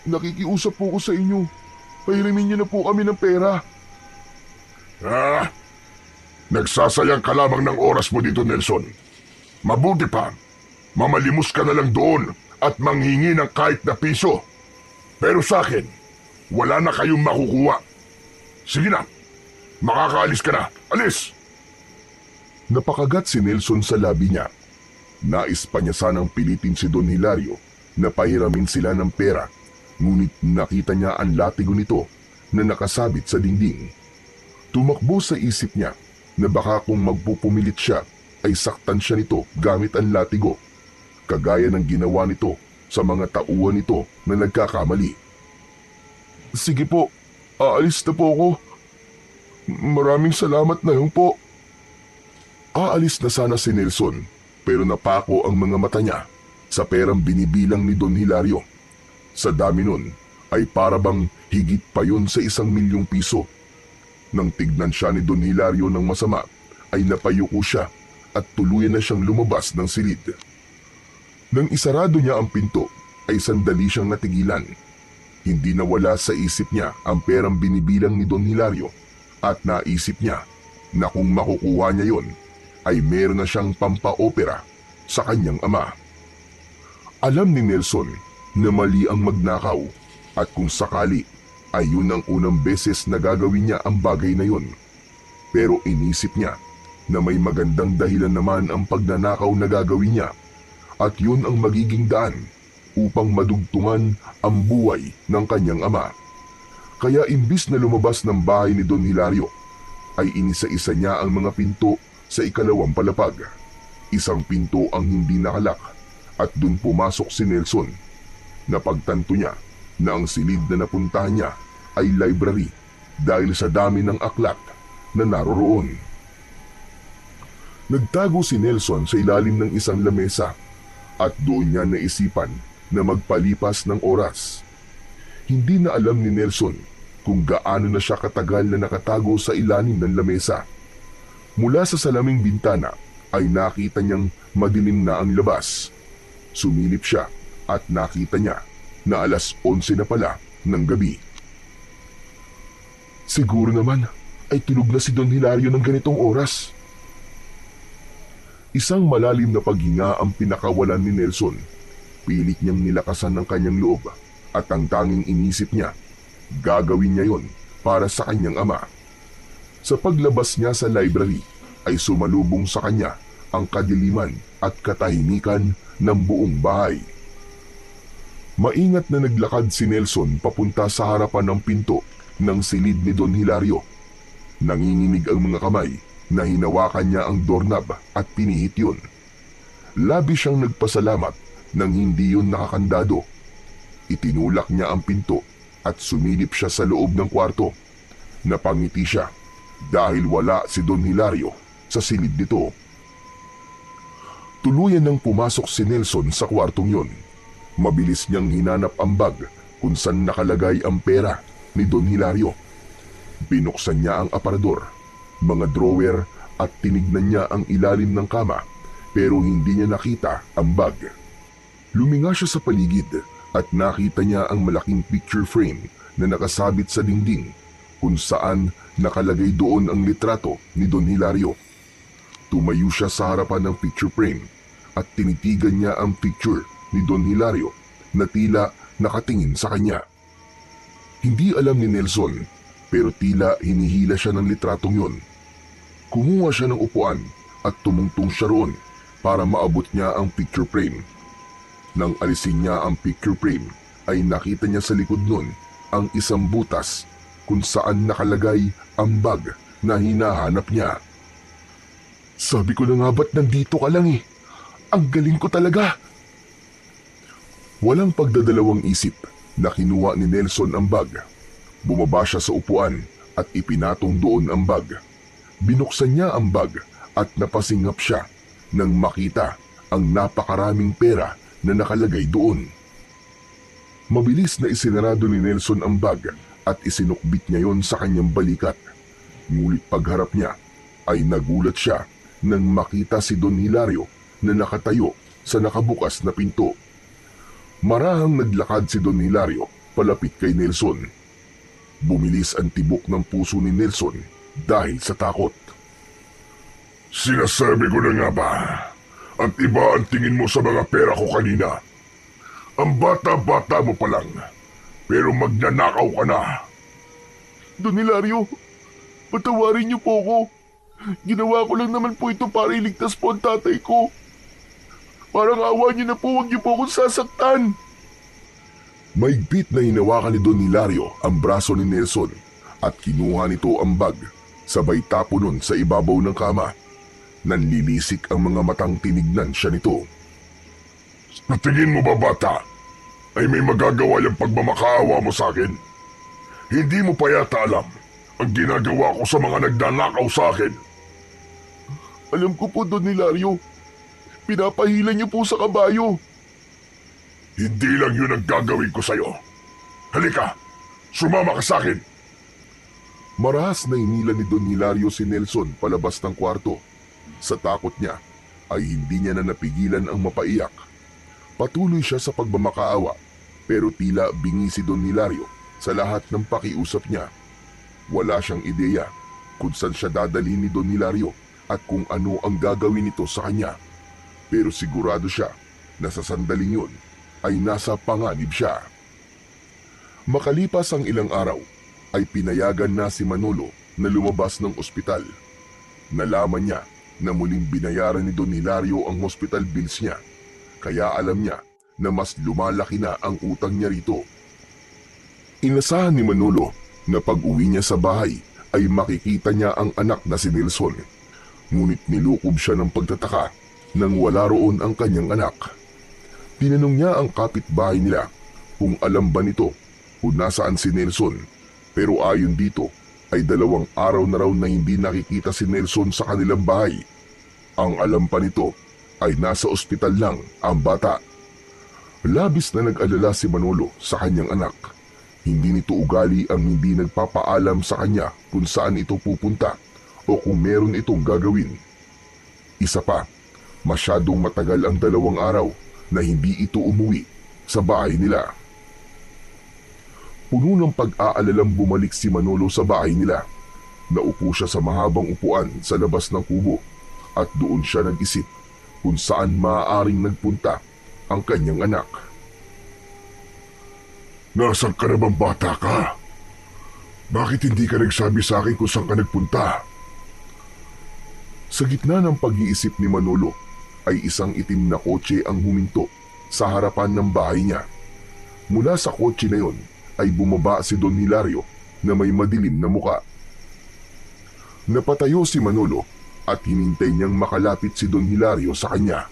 Nakikiusap po ko sa inyo. Pahiramin niyo na po kami ng pera. Nagsasayang ka lamang ng oras mo dito, Nelson. Mabuti pa, mamalimos ka na lang doon at manghingi ng kahit na piso. Pero sa akin, wala na kayong makukuha. Sige na, makakaalis ka na. Alis! Napakagat si Nelson sa labi niya. Nais pa niya sanang pilitin si Don Hilario na pahiramin sila ng pera, ngunit nakita niya ang latigo nito na nakasabit sa dingding. Tumakbo sa isip niya na baka kung magpupumilit siya ay saktan siya nito gamit ang latigo, kagaya ng ginawa nito sa mga tauhan nito na nagkakamali. Sige po, aalis na po ako. Maraming salamat na yun po. Aalis na sana si Nelson pero napako ang mga mata niya sa perang binibilang ni Don Hilario. Sa dami nun ay parabang higit pa yun sa 1,000,000 piso. Nang tignan siya ni Don Hilario ng masama ay napayuko siya at tuluyan na siyang lumabas ng silid. Nang isarado niya ang pinto ay sandali siyang natigilan. Hindi nawala sa isip niya ang perang binibilang ni Don Hilario at naisip niya na kung makukuha niya yon ay meron na siyang pampaopera sa kanyang ama. Alam ni Nelson na mali ang magnakaw at kung sakali ay yun ang unang beses na gagawin niya ang bagay na yun. Pero inisip niya na may magandang dahilan naman ang pagnanakaw na gagawin niya at yun ang magiging daan upang madugtungan ang buhay ng kanyang ama. Kaya imbis na lumabas ng bahay ni Don Hilario, ay inisa-isa niya ang mga pinto sa ikalawang palapag. Isang pinto ang hindi nakalak at dun pumasok si Nelson. Napagtanto niya na ang silid na napuntahan niya ay library dahil sa dami ng aklat na naroroon. Nagtago si Nelson sa ilalim ng isang lamesa at doon niya naisipan na magpalipas ng oras. Hindi na alam ni Nelson kung gaano na siya katagal na nakatago sa ilalim ng lamesa. Mula sa salaming bintana ay nakita niyang madilim na ang labas. Sumilip siya at nakita niya na 11:11 na pala ng gabi. Siguro naman ay tulog na si Don Hilario ng ganitong oras. Isang malalim na paghinga ang pinakawalan ni Nelson. Pilit niyang nilakasan ng kanyang loob at ang tanging inisip niya, gagawin niya yon para sa kanyang ama. Sa paglabas niya sa library ay sumalubong sa kanya ang kadiliman at katahimikan ng buong bahay. Maingat na naglakad si Nelson papunta sa harapan ng pinto ng silid ni Don Hilario. Nanginginig ang mga kamay na hinawakan niya ang doorknob at pinihit yun. Labis siyang nagpasalamat nang hindi yun nakakandado. Itinulak niya ang pinto at sumilip siya sa loob ng kwarto. Napangiti siya dahil wala si Don Hilario sa silid nito. Tuluyan nang pumasok si Nelson sa kwartong yon. Mabilis niyang hinanap ang bag kung saan nakalagay ang pera ni Don Hilario. Binuksan niya ang aparador, mga drawer at tinignan niya ang ilalim ng kama pero hindi niya nakita ang bag. Luminga siya sa paligid at nakita niya ang malaking picture frame na nakasabit sa dingding kung saan nakalagay doon ang litrato ni Don Hilario. Tumayo siya sa harapan ng picture frame at tinitigan niya ang picture ni Don Hilario na tila nakatingin sa kanya. Hindi alam ni Nelson pero tila hinihila siya ng litratong yun. Kumuha siya ng upuan at tumungtong siya roon para maabot niya ang picture frame. Nang alisin niya ang picture frame ay nakita niya sa likod nun ang isang butas kung saan nakalagay ang bag na hinahanap niya. Sabi ko na nga ba't nandito ka lang eh? Ang galing ko talaga! Walang pagdadalawang isip na kinuha ni Nelson ang bag. Bumaba siya sa upuan at ipinatong doon ang bag. Binuksan niya ang bag at napasingap siya nang makita ang napakaraming pera na nakalagay doon. Mabilis na isinarado ni Nelson ang bag at isinukbit niya yon sa kanyang balikat. Ngunit pagharap niya ay nagulat siya nang makita si Don Hilario na nakatayo sa nakabukas na pinto. Marahang naglakad si Don Hilario palapit kay Nelson. Bumilis ang tibok ng puso ni Nelson dahil sa takot. Sinasabi ko na nga ba, at iba ang tingin mo sa mga pera ko kanina. Ang bata-bata mo pa lang, pero magnanakaw ka na. Don Hilario, patawarin niyo po ako. Ginawa ko lang naman po ito para iligtas po ang tatay ko. Parang awa niyo na po, huwag niyo po akong sasaktan. Maigpit na hinawakan ni Don Hilario ang braso ni Nelson at kinuha nito ang bag, sabay tapo nun sa ibabaw ng kama. Nanlilisik ang mga matang tinignan siya nito. Sa tingin mo ba bata, ay may magagawa yung pagmamakaawa mo sa akin? Hindi mo pa yata alam ang ginagawa ko sa mga nagnanakaw sa akin. Alam ko po, Don Hilario. Pinapahila niyo po sa kabayo. Hindi lang yun ang gagawin ko sa'yo. Halika, sumama ka sa akin. Marahas na inila ni Don Hilario si Nelson palabas ng kwarto. Sa takot niya ay hindi niya na napigilan ang mapaiyak. Patuloy siya sa pagmamakaawa pero tila bingi si Don Hilario sa lahat ng pakiusap niya. Wala siyang ideya kung saan siya dadalhin ni Don Hilario at kung ano ang gagawin nito sa kanya. Pero sigurado siya na sa sandaling yun ay nasa panganib siya. Makalipas ang ilang araw ay pinayagan na si Manolo na lumabas ng ospital. Nalaman niya na muling binayaran ni Don Hilario ang hospital bills niya, kaya alam niya na mas lumalaki na ang utang niya rito. Inasahan ni Manolo na pag-uwi niya sa bahay ay makikita niya ang anak na si Nelson. Ngunit nilukob siya ng pagtataka nang wala roon ang kanyang anak. Tinanong niya ang kapitbahay nila kung alam ba nito kung nasaan si Nelson, pero ayon dito ay 2 araw na raw na hindi nakikita si Nelson sa kanilang bahay. Ang alam pa nito ay nasa ospital lang ang bata. Labis na nag-alala si Manolo sa kanyang anak. Hindi nito ugali ang hindi nagpapaalam sa kanya kung saan ito pupunta o kung meron itong gagawin. Isa pa, masyadong matagal ang 2 araw na hindi ito umuwi sa bahay nila. Puno ng pag-aalalang bumalik si Manolo sa bahay nila. Naupo siya sa mahabang upuan sa labas ng kubo at doon siya nag-isip kung saan maaaring nagpunta ang kanyang anak. Nasaan ka na bang bata ka? Bakit hindi ka nagsabi sa akin kung saan ka nagpunta? Sa gitna ng pag-iisip ni Manolo ay isang itim na kotse ang huminto sa harapan ng bahay niya. Mula sa kotse na yon ay bumaba si Don Hilario na may madilim na muka. Napatayo si Manolo at hinintay niyang makalapit si Don Hilario sa kanya.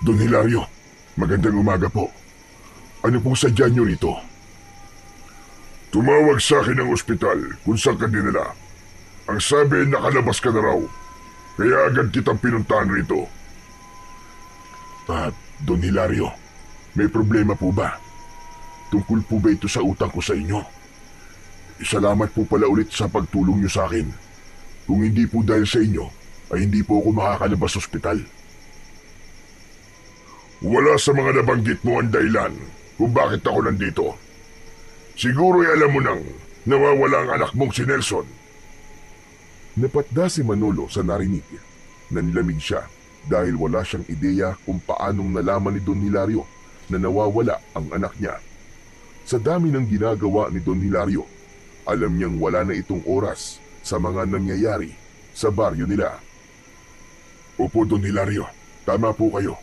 Don Hilario, magandang umaga po. Ano pong sadya niyo rito? Tumawag sa akin ng ospital kung saan ka dinala. Ang sabi, nakalabas ka na raw. Kaya agad kitang pinuntahan rito. Don Hilario, may problema po ba? Tungkol po ba ito sa utang ko sa inyo? Salamat po pala ulit sa pagtulong niyo sa akin. Kung hindi po dahil sa inyo, ay hindi po ako makakalabas sa ospital. Wala sa mga nabanggit mo ang dahilan kung bakit ako nandito. Siguro ay alam mo nang nawawala ang anak mong si Nelson. Napatda si Manolo sa narinig. Nanlamig siya dahil wala siyang ideya kung paanong nalaman ni Don Hilario na nawawala ang anak niya. Sa dami ng ginagawa ni Don Hilario, alam niyang wala na itong oras sa mga nangyayari sa baryo nila. Opo, Don Hilario, tama po kayo.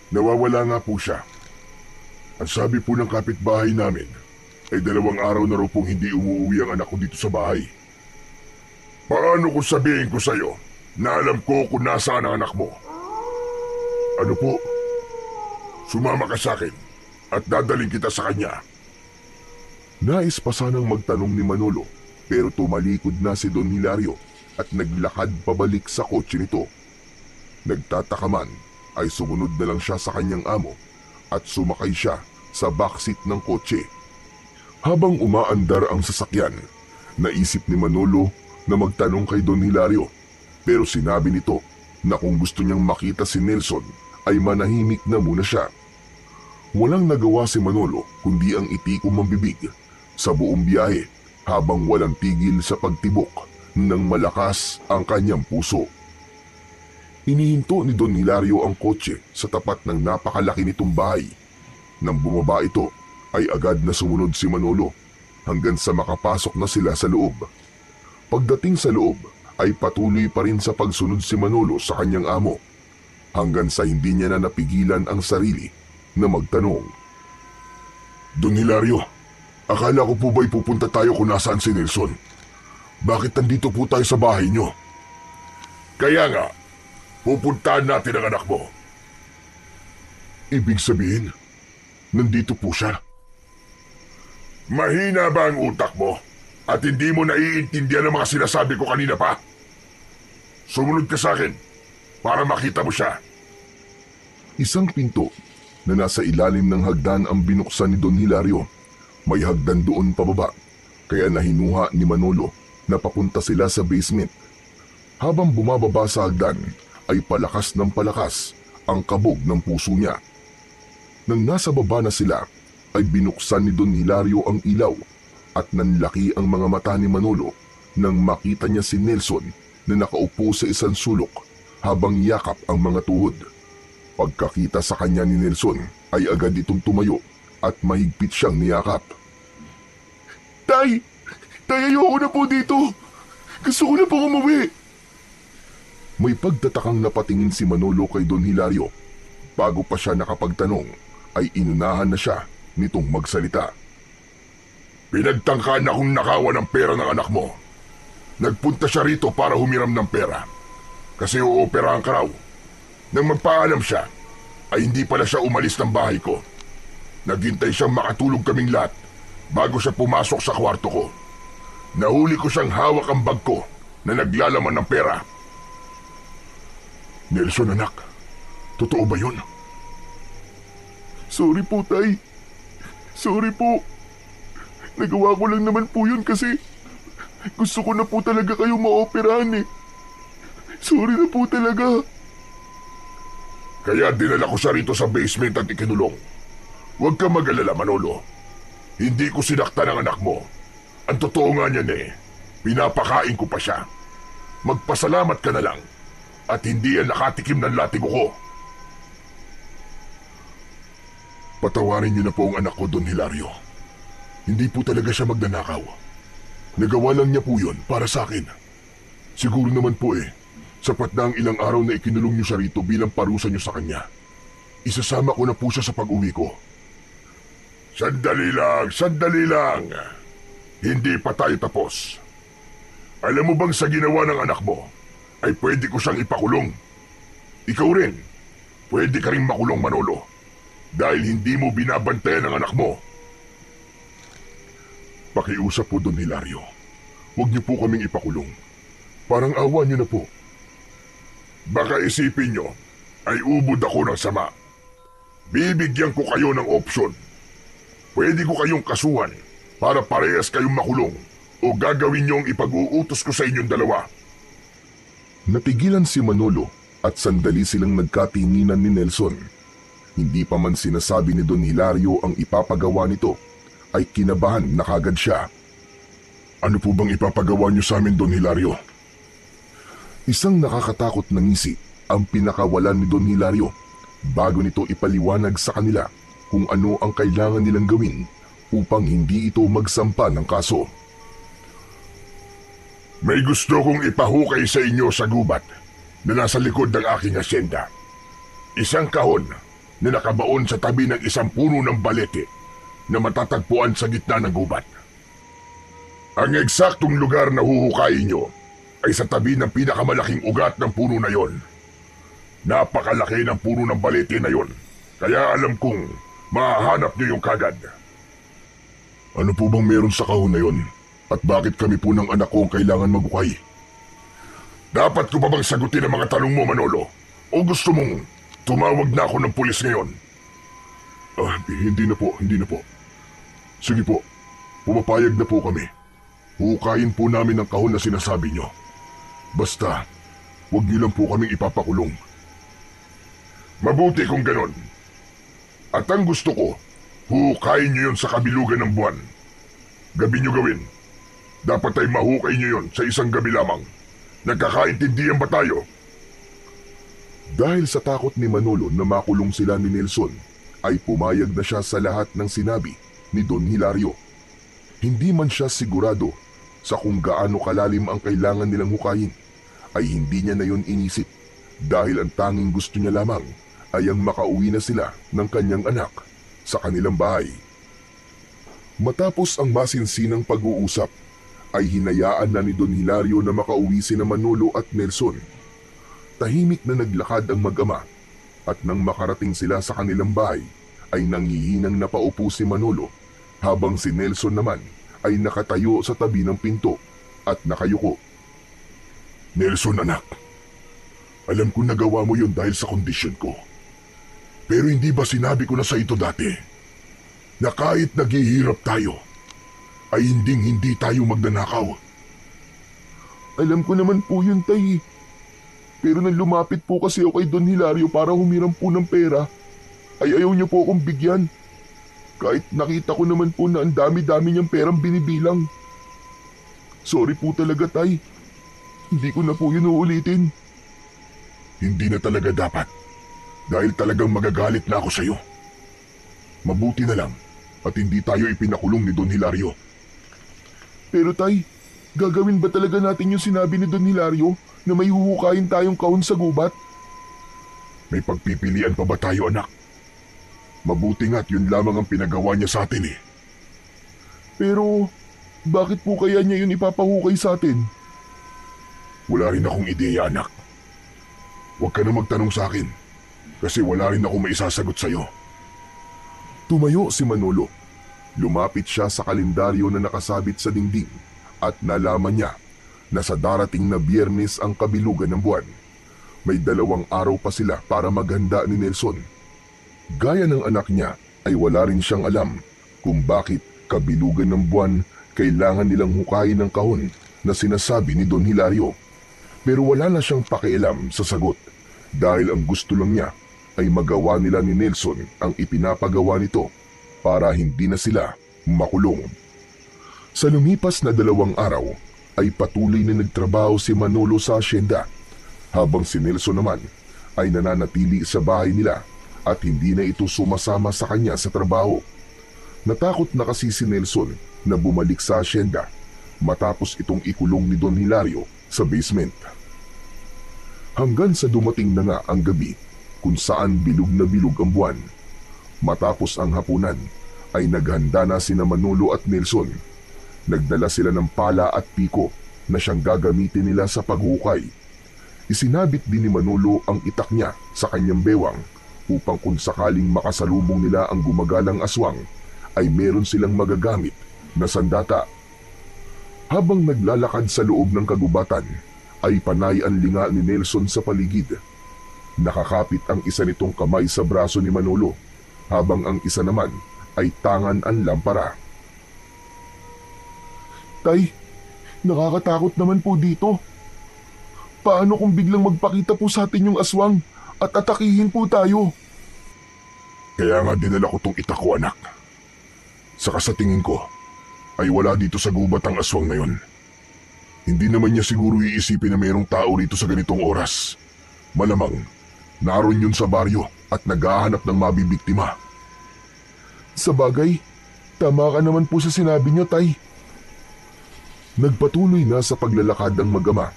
Nawawala nga po siya. Ang sabi po ng kapitbahay namin ay 2 araw na raw pong hindi umuwi ang anak ko dito sa bahay. Paano kung sabihin ko sa'yo na alam ko kung nasaan ang anak mo? Ano po? Sumama ka sa akin at dadaling kita sa kanya. Nais pa sanang magtanong ni Manolo pero tumalikod na si Don Hilario at naglakad pabalik sa kotse nito. Nagtataka man ay sumunod na lang siya sa kanyang amo at sumakay siya sa backseat ng kotse. Habang umaandar ang sasakyan, naisip ni Manolo na magtanong kay Don Hilario pero sinabi nito na kung gusto niyang makita si Nelson ay manahimik na muna siya. Walang nagawa si Manolo kundi ang itikom ang bibig sa buong biyahe habang walang tigil sa pagtibok ng malakas ang kanyang puso. Inihinto ni Don Hilario ang kotse sa tapat ng napakalaki nitong bahay. Nang bumaba ito ay agad na sumunod si Manolo hanggang sa makapasok na sila sa loob. Pagdating sa loob ay patuloy pa rin sa pagsunod si Manolo sa kanyang amo hanggang sa hindi niya na napigilan ang sarili na magtanong. Don Hilario, akala ko po ba'y pupunta tayo kung nasaan si Nelson? Bakit nandito po tayo sa bahay niyo? Kaya nga, pupuntahan natin ang anak mo. Ibig sabihin, nandito po siya. Mahina ba ang utak mo? At hindi mo naiintindihan ang mga sinasabi ko kanina pa? Sumunod ka sa akin para makita mo siya. Isang pinto na nasa ilalim ng hagdan ang binuksan ni Don Hilario. May hagdan doon pababa, kaya nahinuha ni Manolo na papunta sila sa basement. Habang bumababa sa hagdan, ay palakas ng palakas ang kabog ng puso niya. Nang nasa baba na sila, ay binuksan ni Don Hilario ang ilaw at nanlaki ang mga mata ni Manolo nang makita niya si Nelson na nakaupo sa isang sulok habang yakap ang mga tuhod. Pagkakita sa kanya ni Nelson ay agad itong tumayo at mahigpit siyang niyakap. Tay! Tay, ayoko na po dito! Gusto ko na po umuwi! May pagtatakang napatingin si Manolo kay Don Hilario. Bago pa siya nakapagtanong ay inunahan na siya nitong magsalita. Pinagtangkaan akong nakawan ng pera ng anak mo. Nagpunta siya rito para humiram ng pera. Kasi uoperahan ka raw. Nang magpaalam siya, ay hindi pala siya umalis ng bahay ko. Naghintay siyang makatulog kaming lahat bago siya pumasok sa kwarto ko. Nahuli ko siyang hawak ang bag ko na naglalaman ng pera. Nelson, anak, totoo ba yun? Sorry po, tay. Sorry po. Nagawa ko lang naman po yun kasi gusto ko na po talaga kayo maoperahan eh. Sorry na po talaga. Kaya dinala ko siya rito sa basement at ikinulong. Huwag ka mag-alala, Manolo. Hindi ko sinaktan ang anak mo. Ang totoo nga niyan eh, pinapakain ko pa siya. Magpasalamat ka na lang at hindi yan nakatikim ng latigo ko. Patawarin niyo na po ang anak ko, Don Hilario. Hindi po talaga siya magnanakaw. Nagawa lang niya po yun para sa akin. Siguro naman po eh, sapat na ang ilang araw na ikinulong niyo siya rito bilang parusa niyo sa kanya. Isasama ko na po siya sa pag-uwi ko. Sandali lang, sandali lang. Hindi pa tayo tapos. Alam mo bang sa ginawa ng anak mo, ay pwede ko siyang ipakulong. Ikaw rin, pwede ka rin makulong, Manolo. Dahil hindi mo binabantayan ang anak mo. Pakiusap po, Don Hilario. Huwag niyo po kaming ipakulong. Parang awa niyo na po. Baka isipin niyo ay ubod ako ng sama. Bibigyan ko kayo ng opsyon. Pwede ko kayong kasuhan para parehas kayong makulong o gagawin niyong ipag-uutos ko sa inyong dalawa. Napigilan si Manolo at sandali silang nagkatinginan ni Nelson. Hindi pa man sinasabi ni Don Hilario ang ipapagawa nito, ay kinabahan na kagad siya. Ano po bang ipapagawa niyo sa amin, Don Hilario? Isang nakakatakot na ngisi ang pinakawalan ni Don Hilario bago nito ipaliwanag sa kanila kung ano ang kailangan nilang gawin upang hindi ito magsampa ng kaso. May gusto kong ipahukay sa inyo sa gubat na nasa likod ng aking asyenda. Isang kahon na nakabaon sa tabi ng isang puno ng balete na matatagpuan sa gitna ng gubat. Ang eksaktong lugar na huhukayin nyo ay sa tabi ng pinakamalaking ugat ng puno na yon. Napakalaki ng puno ng balete na yon, kaya alam kong mahahanap nyo yung kagad. Ano po bang meron sa kahon na yon? At bakit kami po ng anak ko ang kailangan maghukay? Dapat ko pa bang sagutin ang mga tanong mo, Manolo? O gusto mong tumawag na ako ng pulis ngayon? Hindi na po. Sige po, pumapayag na po kami. Hukayin po namin ang kahon na sinasabi nyo. Basta, huwag niyo lang po kaming ipapakulong. Mabuti kung ganon. At ang gusto ko, hukayin nyo yun sa kabilugan ng buwan. Gabi nyo gawin. Dapat ay mahukay nyo yun sa isang gabi lamang. Nagkakaintindihan ba tayo? Dahil sa takot ni Manolo na makulong sila ni Nelson, ay pumayag na siya sa lahat ng sinabi ni Don Hilario. Hindi man siya sigurado sa kung gaano kalalim ang kailangan nilang hukayin, ay hindi niya na yon inisip dahil ang tanging gusto niya lamang ay ang makauwi na sila ng kanyang anak sa kanilang bahay. Matapos ang masinsinang pag-uusap, ay hinayaan na ni Don Hilario na makauwi sina Manolo at Nelson. Tahimik na naglakad ang mag-ama at nang makarating sila sa kanilang bahay ay nanghihinang napaupo si Manolo habang si Nelson naman ay nakatayo sa tabi ng pinto at nakayuko. Nelson, anak, alam ko nagawa mo yun dahil sa kondisyon ko. Pero hindi ba sinabi ko na sa ito dati na kahit naghihirap tayo ay hindi tayo magnanakaw? Alam ko naman po yun, tay. Pero nang lumapit po kasi ako kay Don Hilario para humiram po ng pera, ay ayaw niyo po akong bigyan. Kahit nakita ko naman po na ang dami-dami niyang perang binibilang. Sorry po talaga, tay. Hindi ko na po yun uulitin. Hindi na talaga dapat. Dahil talagang magagalit na ako sa iyo. Mabuti na lang at hindi tayo ipinakulong ni Don Hilario. Pero tay, gagawin ba talaga natin yung sinabi ni Don Hilario na may huhukayin tayong kahon sa gubat? May pagpipilian pa ba tayo, anak? Mabuti nga't yun lamang ang pinagawa niya sa atin eh. Pero bakit po kaya niya yun ipapahukay sa atin? Wala rin akong ideya, anak. Huwag ka na magtanong sa akin kasi wala rin ako maisasagot sa iyo. Tumayo si Manolo. Lumapit siya sa kalendaryo na nakasabit sa dingding at nalaman niya na sa darating na Biyernes ang kabilugan ng buwan. May 2 araw pa sila para maghanda ni Nelson. Gaya ng anak niya ay wala rin siyang alam kung bakit kabilugan ng buwan kailangan nilang hukayin ng kahon na sinasabi ni Don Hilario. Pero wala na siyang pakialam sa sagot dahil ang gusto lang niya ay magawa nila ni Nelson ang ipinapagawa nito para hindi na sila makulong. Sa lumipas na 2 araw ay patuloy na nagtrabaho si Manolo sa asyenda habang si Nelson naman ay nananatili sa bahay nila at hindi na ito sumasama sa kanya sa trabaho. Natakot na kasi si Nelson na bumalik sa asyenda matapos itong ikulong ni Don Hilario sa basement. Hanggang sa dumating na nga ang gabi kung saan bilog na bilog ang buwan. Matapos ang hapunan ay naghanda na sina Manolo at Nelson. Nagdala sila ng pala at piko na siyang gagamitin nila sa paghukay. Isinabit din ni Manolo ang itak niya sa kanyang bewang upang kung sakaling makasalubong nila ang gumagalang aswang ay meron silang magagamit na sandata. Habang naglalakad sa loob ng kagubatan ay panay ang linga ni Nelson sa paligid. Nakakapit ang isa nitong kamay sa braso ni Manolo habang ang isa naman ay tangan ang lampara. Tay, nakakatakot naman po dito. Paano kung biglang magpakita po sa atin yung aswang at atakihin po tayo? Kaya nga dinala ko tong itak ko, anak. Saka sa tingin ko ay wala dito sa gubat ang aswang na yun. Hindi naman niya siguro iisipin na mayroong tao rito sa ganitong oras. Malamang, naroon yun sa baryo at naghahanap ng mabibiktima. Sa bagay, tama ka naman po sa sinabi niyo, Tay. Nagpatuloy na sa paglalakad ang mag-ama.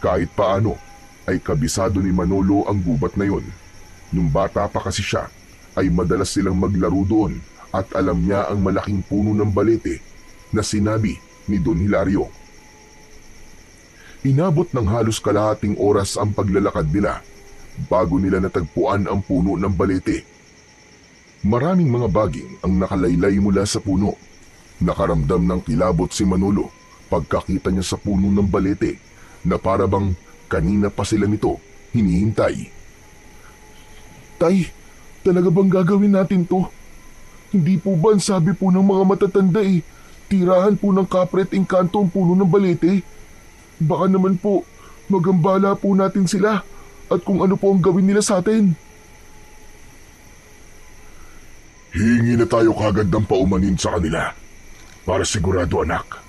Kahit paano ay kabisado ni Manolo ang gubat na yon. Nung bata pa kasi siya, ay madalas silang maglaro doon at alam niya ang malaking puno ng balete na sinabi ni Don Hilario. Inabot ng halos kalahating oras ang paglalakad nila bago nila natagpuan ang puno ng balete. Maraming mga baging ang nakalaylay mula sa puno. Nakaramdam ng kilabot si Manolo pagkakita niya sa puno ng balete na parabang kanina pa sila nito hinihintay. Tay, talaga bang gagawin natin to? Hindi po ba ang sabi po ng mga matatanda tirahan po ng kapre at engkanto ang puno ng balete? Baka naman po, magambala po natin sila at kung ano po ang gawin nila sa atin. Hihingi na tayo kagad ng paumanin sa kanila para sigurado, anak.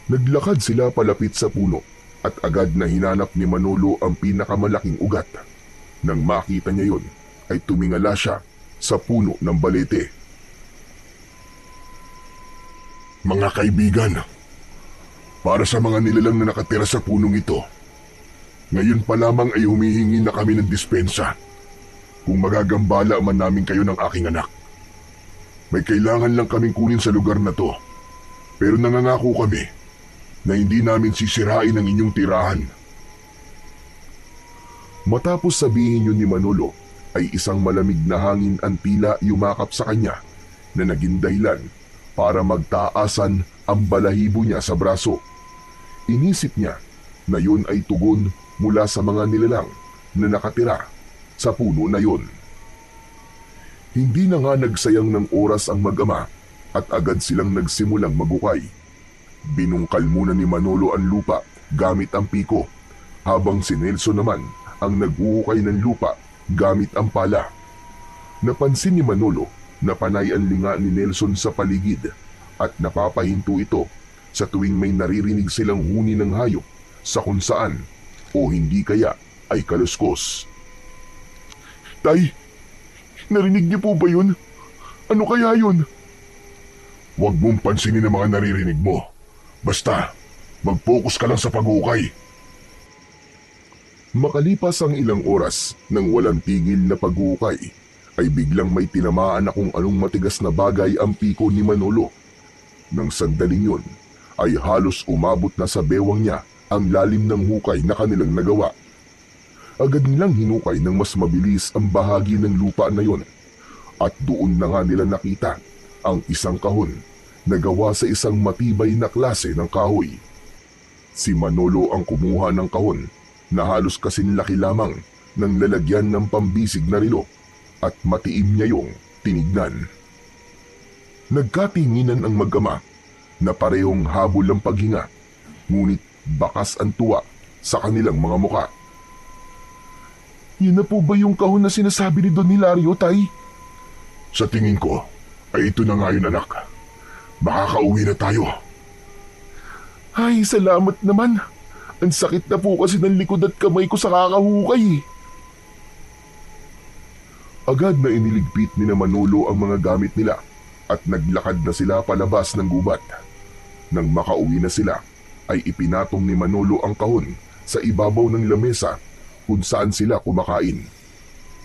Naglakad sila palapit sa puno at agad na hinanap ni Manolo ang pinakamalaking ugat. Nang makita niya yon, ay tumingala siya sa puno ng balete. Mga kaibigan, para sa mga nilalang na nakatira sa punong ito, ngayon pa lamang ay humihingi na kami ng dispensa kung magagambala man namin kayo ng aking anak. May kailangan lang kaming kunin sa lugar na to, pero nangangako kami na hindi namin sisirain ang inyong tirahan. Matapos sabihin yun ni Manolo, ay isang malamig na hangin ang tila yumakap sa kanya na naging dahilan para magtaasan ang balahibo niya sa braso. Inisip niya na yun ay tugon mula sa mga nilalang na nakatira sa puno na yun. Hindi na nga nagsayang ng oras ang mag-ama at agad silang nagsimulang magukay. Binungkal muna ni Manolo ang lupa gamit ang piko, habang si Nelson naman ang nag-uukay ng lupa gamit ang pala. Napansin ni Manolo na panay ang linga ni Nelson sa paligid at napapahinto ito sa tuwing may naririnig silang huni ng hayop sa kung saan o hindi kaya ay kaluskos. Tay, narinig niyo po ba yun? Ano kaya yun? Huwag mong pansinin ang mga naririnig mo. Basta, mag-focus ka lang sa pag-uukay. Makalipas ang ilang oras nang walang tigil na pag-uukay, ay biglang may tinamaan na kung anong matigas na bagay ang piko ni Manolo. Nang sandaling yun, ay halos umabot na sa bewang niya ang lalim ng hukay na kanilang nagawa. Agad nilang hinukay ng mas mabilis ang bahagi ng lupa na yon, at doon na nga nila nakita ang isang kahon na gawa sa isang matibay na klase ng kahoy. Si Manolo ang kumuha ng kahon na halos kasing laki lamang ng lalagyan ng pambisig na relo, at matiim niya yung tinignan. Nagkatinginan ang mag-ama na parehong habol ang paghinga, ngunit bakas ang tuwa sa kanilang mga muka. Yun na po ba yung kahon na sinasabi ni Don Hilario, Tay? Sa tingin ko, ay ito na nga yun, anak. Makakauwi na tayo. Ay, salamat naman. Ang sakit na po kasi ng likod at kamay ko sa kakahukay. Agad na iniligpit ni Manolo ang mga gamit nila at naglakad na sila palabas ng gubat. Nang makauwi na sila, ay ipinatong ni Manolo ang kahon sa ibabaw ng lamesa kung saan sila kumakain.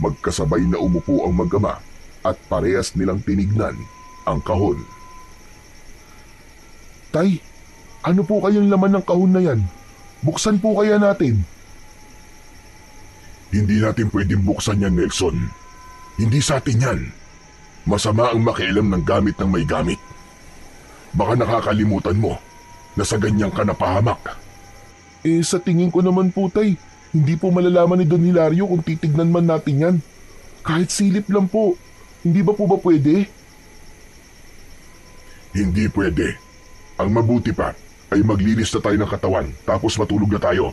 Magkasabay na umupo ang mag-ama at parehas nilang tinignan ang kahon. Tay, ano po kayang laman ng kahon na yan? Buksan po kaya natin? Hindi natin pwedeng buksan yan, Nelson. Hindi sa atin yan. Masama ang makialam ng gamit ng may gamit. Baka nakakalimutan mo na sa ganyan ka napahamak. Sa tingin ko naman po, Tay, hindi po malalaman ni Don Hilario kung titignan man natin yan. Kahit silip lang po. Hindi ba po ba pwede? Hindi pwede. Ang mabuti pa ay maglinis na tayo ng katawan tapos matulog na tayo.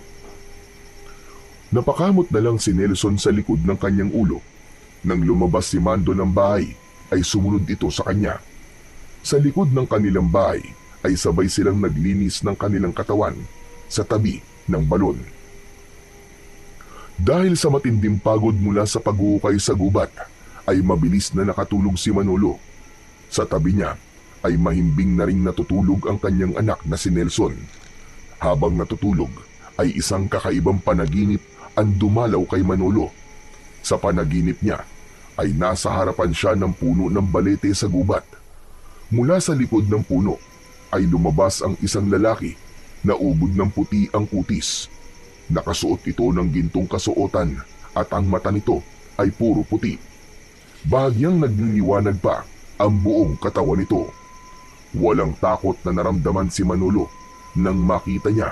Napakamot na lang si Nelson sa likod ng kanyang ulo. Nang lumabas si Mando ng bahay ay sumunod ito sa kanya. Sa likod ng kanilang bahay ay sabay silang naglinis ng kanilang katawan sa tabi ng balon. Dahil sa matinding pagod mula sa paghuhukay sa gubat, ay mabilis na nakatulog si Manolo. Sa tabi niya ay mahimbing na ring natutulog ang kanyang anak na si Nelson. Habang natutulog ay isang kakaibang panaginip ang dumalaw kay Manolo. Sa panaginip niya ay nasa harapan siya ng puno ng balete sa gubat. Mula sa likod ng puno ay lumabas ang isang lalaki na ubod ng puti ang kutis. Nakasuot ito ng gintong kasuotan at ang mata nito ay puro puti. Bahagyang nagliliwanag pa ang buong katawan nito. Walang takot na naramdaman si Manolo nang makita niya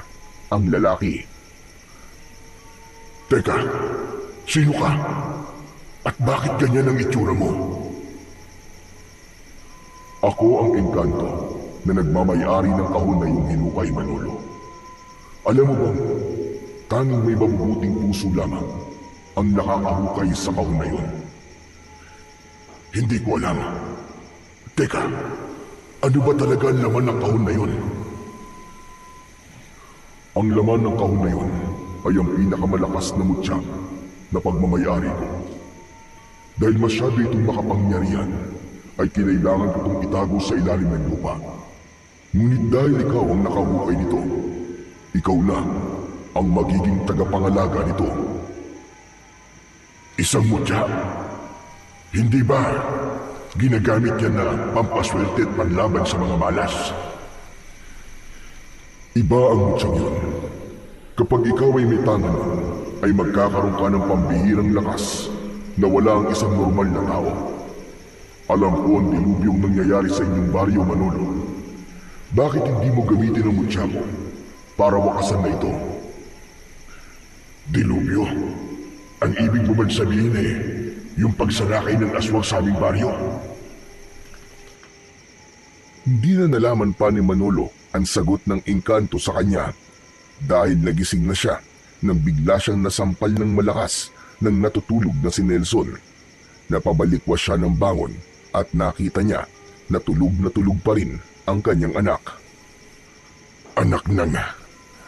ang lalaki. Teka, sino ka? At bakit ganyan ang itsura mo? Ako ang engkanto na nagmamayari ng kahon na iyong hinukay, Manolo. Alam mo bang, tanging may mabubuting puso lamang ang nakakahukay sa kahon na iyon. Hindi ko alam. Teka, ano ba talaga ang laman ng kahon na yun? Ang laman ng kahon na iyon ay ang pinakamalakas na mutya na pagmamayari ko. Dahil masyado itong makapangyarihan, ay kinailangan ko itong itago sa ilalim ng lupa. Ngunit dahil ikaw ang nakahukay nito, ikaw na ang magiging tagapangalaga nito. Isang mutya? Hindi ba ginagamit yan na pampaswerte at panlaban sa mga malas? Iba ang mutyang yun. Kapag ikaw ay may tangan, ay magkakaroon ka ng pambihirang lakas na wala ang isang normal na tao. Alam ko ang dilubyong nangyayari sa inyong baryo, Manolo. Bakit hindi mo gamitin ang mutya mo para wakasan na ito? Dilubyo? Ang ibig mo bang sabihin yung pagsalakay ng aswang sa aming baryo? Hindi na nalaman pa ni Manolo ang sagot ng engkanto sa kanya dahil nagising na siya nang bigla siyang nasampal ng malakas ng natutulog na si Nelson. Napabalikwas siya ng bangon at nakita niya na tulog pa rin ang kanyang anak. Anak nang,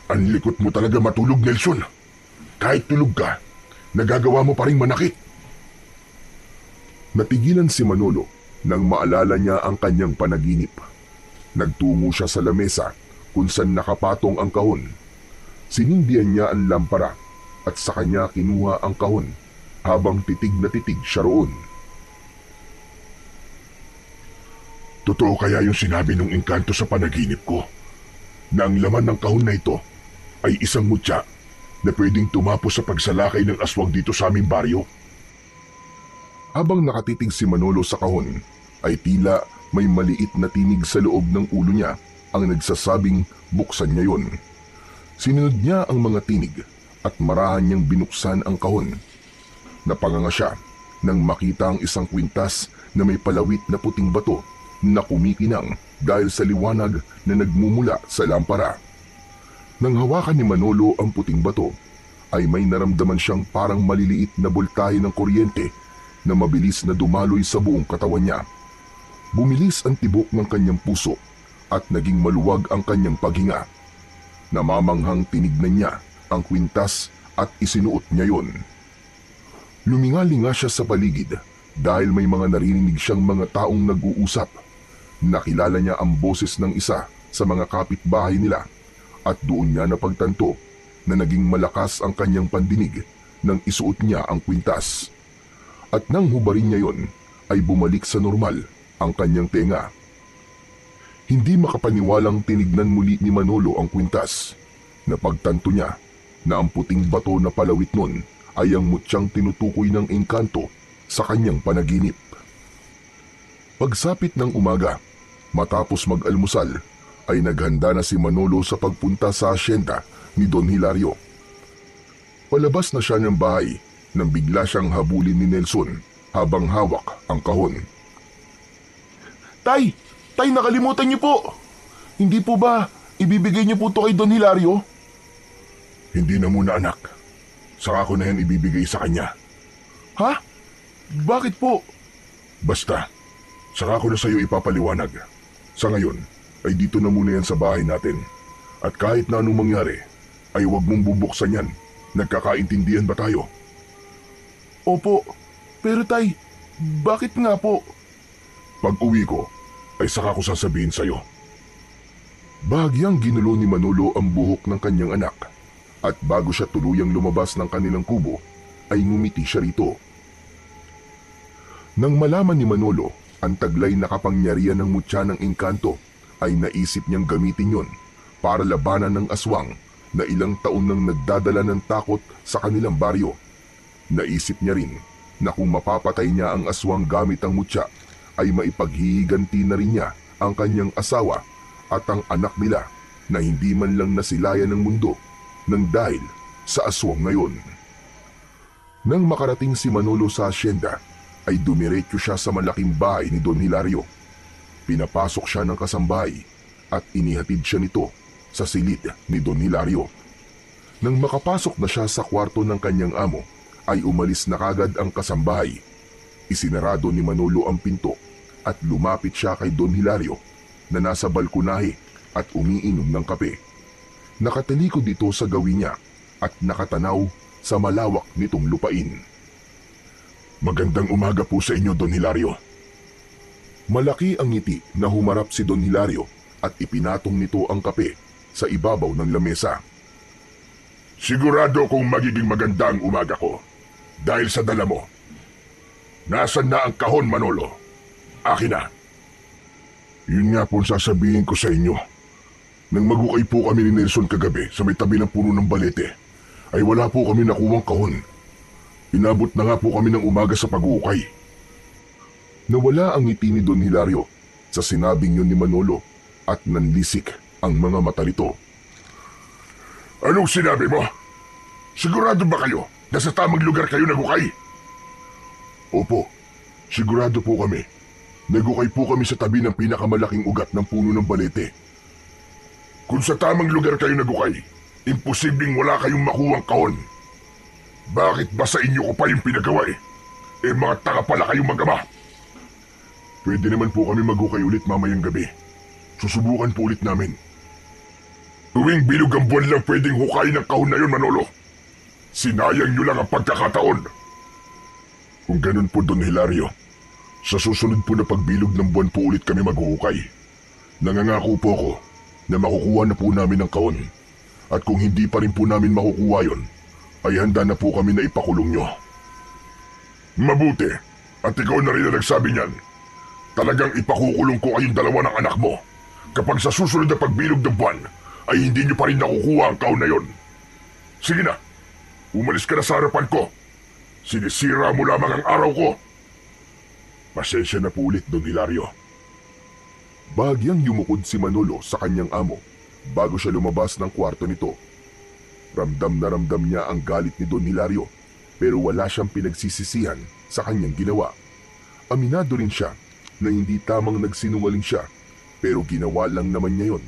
ang likot mo talaga matulog, Nelson. Kahit tulog ka, nagagawa mo pa rin manakit. Natigilan si Manolo nang maalala niya ang kanyang panaginip. Nagtungo siya sa lamesa kung saan nakapatong ang kahon. Sinindihan niya ang lampara at sa kanya kinuha ang kahon habang titig na titig siya roon. Totoo kaya yung sinabi ng engkanto sa panaginip ko na ang laman ng kahon na ito ay isang mutya na pwedeng tumapos sa pagsalakay ng aswang dito sa aming baryo? Habang nakatitig si Manolo sa kahon, ay tila may maliit na tinig sa loob ng ulo niya ang nagsasabing buksan niya yon. Sinunod niya ang mga tinig at marahan niyang binuksan ang kahon. Napanganga siya nang makita ang isang kwintas na may palawit na puting bato na kumikinang dahil sa liwanag na nagmumula sa lampara. Nang hawakan ni Manolo ang puting bato, ay may naramdaman siyang parang maliliit na boltahe ng kuryente na mabilis na dumaloy sa buong katawan niya. Bumilis ang tibok ng kanyang puso at naging maluwag ang kanyang paghinga. Namamanghang tinignan niya ang kwintas at isinuot niya yon. Lumingalinga siya sa paligid dahil may mga narinig siyang mga taong nag-uusap. Nakilala niya ang boses ng isa sa mga kapitbahay nila at doon niya napagtanto na naging malakas ang kanyang pandinig nang isuot niya ang kwintas. At nang hubarin niya yon, ay bumalik sa normal ang kanyang tenga. Hindi makapaniwalang tinignan muli ni Manolo ang kwintas. Napagtanto niya na ang puting bato na palawit nun ay ang mutyang tinutukoy ng engkanto sa kanyang panaginip. Pagsapit ng umaga, matapos mag-almusal, ay naghanda na si Manolo sa pagpunta sa asyenda ni Don Hilario. Palabas na siya ng bahay nang bigla siyang habulin ni Nelson habang hawak ang kahon. Tay! Tay, nakalimutan niyo po! Hindi po ba ibibigay niyo po ito kay Don Hilario? Hindi na muna, anak. Saka ko na yan ibibigay sa kanya. Ha? Bakit po? Basta, saka ko na sa iyo ipapaliwanag. Sa ngayon, ay dito na muna yan sa bahay natin. At kahit na anong mangyari, ay huwag mong bubuksan yan. Nagkakaintindihan ba tayo? Opo, pero tay, bakit nga po? Pag uwi ko, ay saka ko sasabihin sa'yo. Bahagyang ginulo ni Manolo ang buhok ng kanyang anak at bago siya tuluyang lumabas ng kanilang kubo, ay ngumiti siya rito. Nang malaman ni Manolo ang taglay na kapangyarihan ng mutya ng engkanto, ay naisip niyang gamitin yon para labanan ng aswang na ilang taon nang nagdadala ng takot sa kanilang baryo. Naisip niya rin na kung mapapatay niya ang aswang gamit ang mutya, ay maipaghihiganti na rin niya ang kanyang asawa at ang anak nila na hindi man lang nasilayan ng mundo nang dahil sa aswang ngayon. Nang makarating si Manolo sa asyenda, ay dumiretso siya sa malaking bahay ni Don Hilario. Pinapasok siya ng kasambahay at inihatid siya nito sa silid ni Don Hilario. Nang makapasok na siya sa kwarto ng kanyang amo, ay umalis na kagad ang kasambahay. Isinarado ni Manolo ang pinto at lumapit siya kay Don Hilario na nasa balkonahe at umiinom ng kape. Nakatalikod dito sa gawin niya at nakatanaw sa malawak nitong lupain. Magandang umaga po sa inyo, Don Hilario. Malaki ang ngiti na humarap si Don Hilario at ipinatong nito ang kape sa ibabaw ng lamesa. Sigurado kong magiging maganda ang umaga ko dahil sa dala mo. Nasaan na ang kahon, Manolo? Akin na. Yun nga po sasabihin ko sa inyo. Nang magukay po kami ni Nelson kagabi sa may tabi ng puno ng balete, ay wala po kami nakuwang kahon. Inabot na nga po kami ng umaga sa pag-uukay. Nawala ang ngiti ni Don Hilario sa sinabing yun ni Manolo at nanlisik ang mga mata nito. Anong sinabi mo? Sigurado ba kayo na sa tamang lugar kayo nagukay? Opo, sigurado po kami. Nagukay po kami sa tabi ng pinakamalaking ugat ng puno ng balete. Kung sa tamang lugar kayo nagukay, imposibleng wala kayong makuwang kahon. Bakit ba sa inyo ko pa yung pinagawa eh? Eh mga tanga pala kayong mag-ama. Pwede naman po kami magukay ulit mamayang gabi. Susubukan po ulit namin. Tuwing bilog ang buwan lang pwedeng hukayin ng kahon na yun, Manolo. Sinayang nyo lang ang pagkakataon. Kung ganun po, Don Hilario, sa susunod po na pagbilog ng buwan po ulit kami maghuhukay. Nangangako po ako na makukuha na po namin ang kahon. At kung hindi pa rin po namin makukuha yon, ay handa na po kami na ipakulong nyo. Mabuti, at ikaw na rin na nagsabi niyan. Talagang ipakukulong ko kayong dalawa ng anak mo. Kapag sa susunod na pagbilog ng buwan, ay hindi nyo pa rin nakukuha ang kahon na yon. Sige na, umalis ka na sa harapan ko. Sinisira mo lamang ang araw ko. Pasensya na po ulit, Don Hilario. Bahagyang yumukod si Manolo sa kanyang amo bago siya lumabas ng kwarto nito. Ramdam na ramdam niya ang galit ni Don Hilario pero wala siyang pinagsisisihan sa kanyang ginawa. Aminado rin siya na hindi tamang nagsinungaling siya pero ginawa lang naman niya yon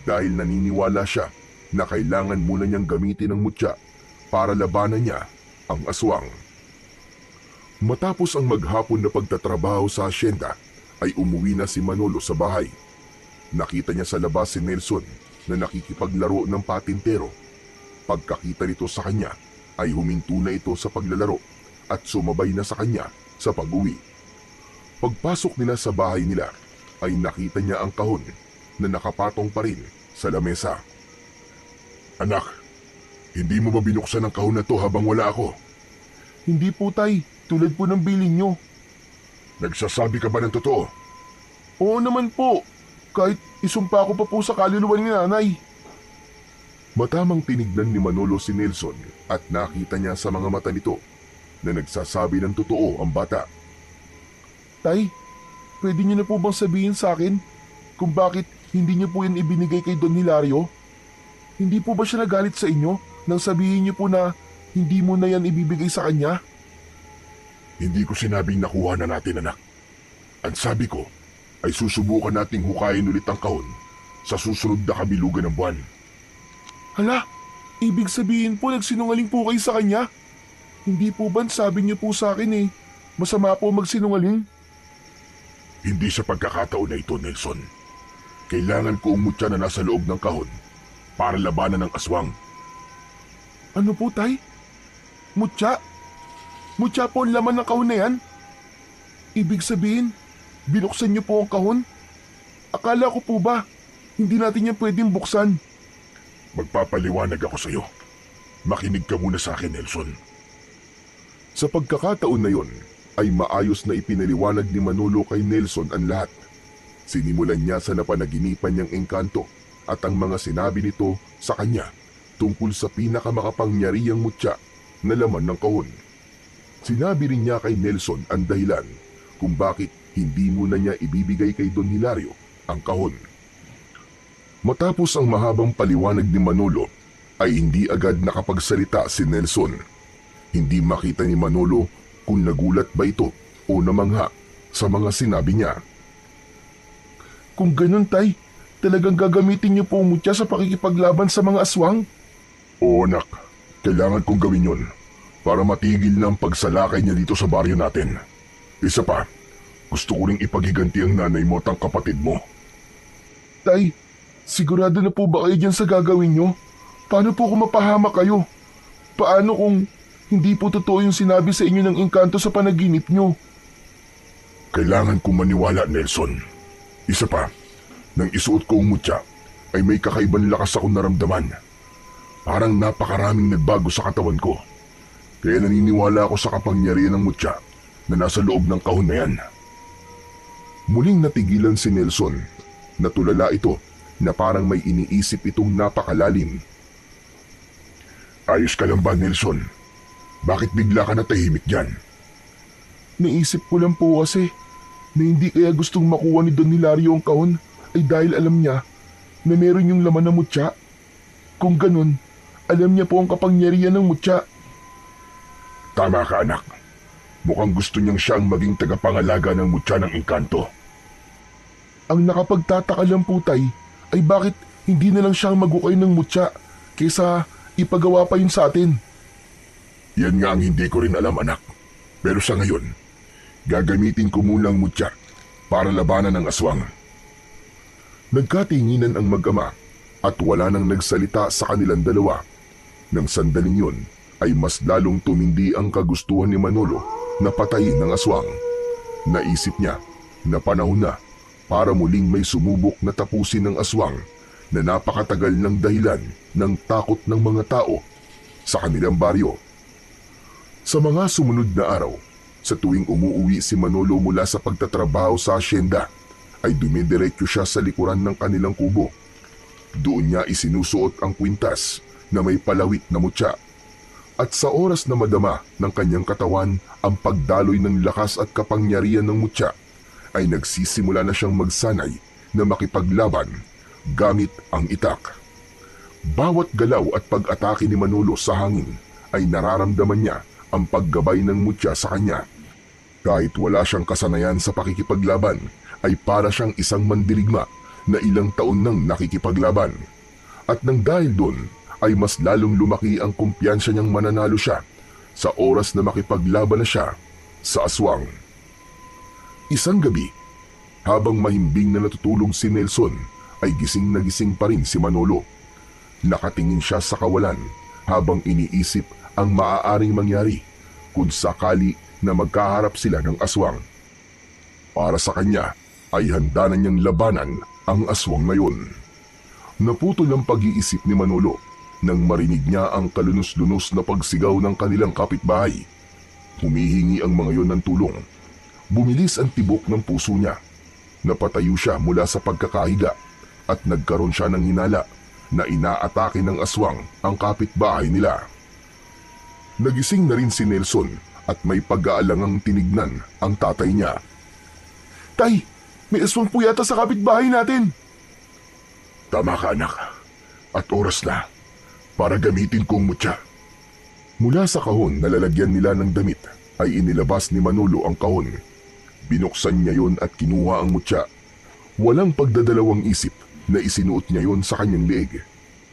dahil naniniwala siya na kailangan muna niyang gamitin ang mutya para labanan niya ang aswang. Matapos ang maghapon na pagtatrabaho sa asyenda, ay umuwi na si Manolo sa bahay. Nakita niya sa labas si Nelson na nakikipaglaro ng patintero. Pagkakita nito sa kanya, ay huminto na ito sa paglalaro at sumabay na sa kanya sa pag-uwi. Pagpasok nila sa bahay nila, ay nakita niya ang kahon na nakapatong pa rin sa lamesa. Anak, hindi mo ba binuksan ang kahon na to habang wala ako? Hindi po tay, tulad po ng bilin nyo. Nagsasabi ka ba ng totoo? Oo naman po, kahit isumpa ko pa po sa kaluluwa ni nanay. Matamang tinignan ni Manolo si Nelson at nakita niya sa mga mata nito na nagsasabi ng totoo ang bata. Tay, pwede niyo na po bang sabihin sa akin kung bakit hindi niyo po yan ibinigay kay Don Hilario? Hindi po ba siya nagalit sa inyo nang sabihin niyo po na hindi mo na yan ibibigay sa kanya? Hindi ko sinabing nakuha na natin, anak. Ang sabi ko ay susubukan nating hukayin ulit ang kahon sa susunod na kabilugan ng buwan. Hala, ibig sabihin po nagsinungaling po kayo sa kanya? Hindi po ba sabi niyo po sa akin masama po magsinungaling? Hindi sa pagkakataon na ito, Nelson. Kailangan ko ang mutya na nasa loob ng kahon para labanan ng aswang. Ano po, Tay? Mutya? Mutya po ang laman ng kahon na yan? Ibig sabihin, binuksan niyo po ang kahon? Akala ko po ba, hindi natin yan pwedeng buksan? Magpapaliwanag ako sa iyo. Makinig ka muna sa akin, Nelson. Sa pagkakataon na yon, ay maayos na ipinaliwanag ni Manolo kay Nelson ang lahat. Sinimulan niya sa napanaginipan niyang engkanto at ang mga sinabi nito sa kanya tungkol sa pinakamakapangyarihang mutya na laman ng kahon. Sinabi rin niya kay Nelson ang dahilan kung bakit hindi muna niya ibibigay kay Don Hilario ang kahon. Matapos ang mahabang paliwanag ni Manolo, ay hindi agad nakapagsalita si Nelson. Hindi makita ni Manolo kung nagulat ba ito o namangha sa mga sinabi niya. Kung ganun, Tay, talagang gagamitin niyo po ang mutya sa pakikipaglaban sa mga aswang? Oo, anak. Kailangan kong gawin yon para matigil na ang pagsalakay niya dito sa baryo natin. Isa pa, gusto ko ring ipaghiganti ang nanay mo at ang kapatid mo. Tay, sigurado na po ba kayo dyan sa gagawin niyo? Paano po kung mapahamak kayo? Paano kung hindi po totoo yung sinabi sa inyo ng engkanto sa panaginip niyo? Kailangan kong maniwala, Nelson. Isa pa, nang isuot ko ang mutya, ay may kakaibang lakas akong naramdaman. Parang napakaraming nagbago sa katawan ko. Kaya naniniwala ako sa kapangyarihan ng mutya na nasa loob ng kahon na yan. Muling natigilan si Nelson. Natulala ito na parang may iniisip itong napakalalim. Ayos ka lang ba, Nelson? Bakit bigla ka natahimik dyan? Naisip ko lang po kasi na hindi kaya gustong makuha ni Don Hilario ang kahon ay dahil alam niya na meron yung laman ng mutya. Kung ganun, alam niya po ang kapangyarihan ng mutya. Tama ka, anak. Mukhang gusto niyang siya ang maging tagapangalaga ng mutya ng engkanto. Ang nakapagtataka lang po, Tay, ay bakit hindi na lang siyang magukay ng mutya kaysa ipagawa pa yun sa atin. Yan nga ang hindi ko rin alam, anak. Pero sa ngayon, gagamitin ko muna ang mutya para labanan ng aswang. Nagkatinginan ang mag-ama at wala nang nagsalita sa kanilang dalawa. Nang sandaling yun ay mas lalong tumindi ang kagustuhan ni Manolo na patayin ng aswang. Naisip niya na panahon na para muling may sumubok na tapusin ng aswang na napakatagal ng dahilan ng takot ng mga tao sa kanilang baryo. Sa mga sumunod na araw, sa tuwing umuuwi si Manolo mula sa pagtatrabaho sa asyenda, ay dumidiretso siya sa likuran ng kanilang kubo. Doon niya isinusuot ang kwintas na may palawit na mutya. At sa oras na madama ng kanyang katawan ang pagdaloy ng lakas at kapangyarihan ng mutya, ay nagsisimula na siyang magsanay na makipaglaban gamit ang itak. Bawat galaw at pag-atake ni Manolo sa hangin ay nararamdaman niya ang paggabay ng mutya sa kanya. Kahit wala siyang kasanayan sa pakikipaglaban, ay para siyang isang mandirigma na ilang taon nang nakikipaglaban. At nang dahil doon, ay mas lalong lumaki ang kumpiyansa niyang mananalo siya sa oras na makipaglaban na siya sa aswang. Isang gabi, habang mahimbing na natutulog si Nelson, ay gising na gising pa rin si Manolo. Nakatingin siya sa kawalan habang iniisip ang maaaring mangyari kung sakali na magkaharap sila ng aswang. Para sa kanya ay handa na niyang labanan ang aswang na yun. Naputol ang pag-iisip ni Manolo nang marinig niya ang kalunos-lunos na pagsigaw ng kanilang kapitbahay. Humihingi ang mga yon ng tulong. Bumilis ang tibok ng puso niya. Napatayo siya mula sa pagkakahiga at nagkaroon siya ng hinala na inaatake ng aswang ang kapitbahay nila. Nagising na rin si Nelson at may pag-aalangang tinignan ang tatay niya. Tay, may aswang po yata sa kapitbahay natin. Tama ka, anak. At oras na para gamitin kong mutya. Mula sa kahon na lalagyan nila ng damit ay inilabas ni Manolo ang kahon. Binuksan niya yon at kinuha ang mutya. Walang pagdadalawang isip na isinuot niya yon sa kanyang leeg.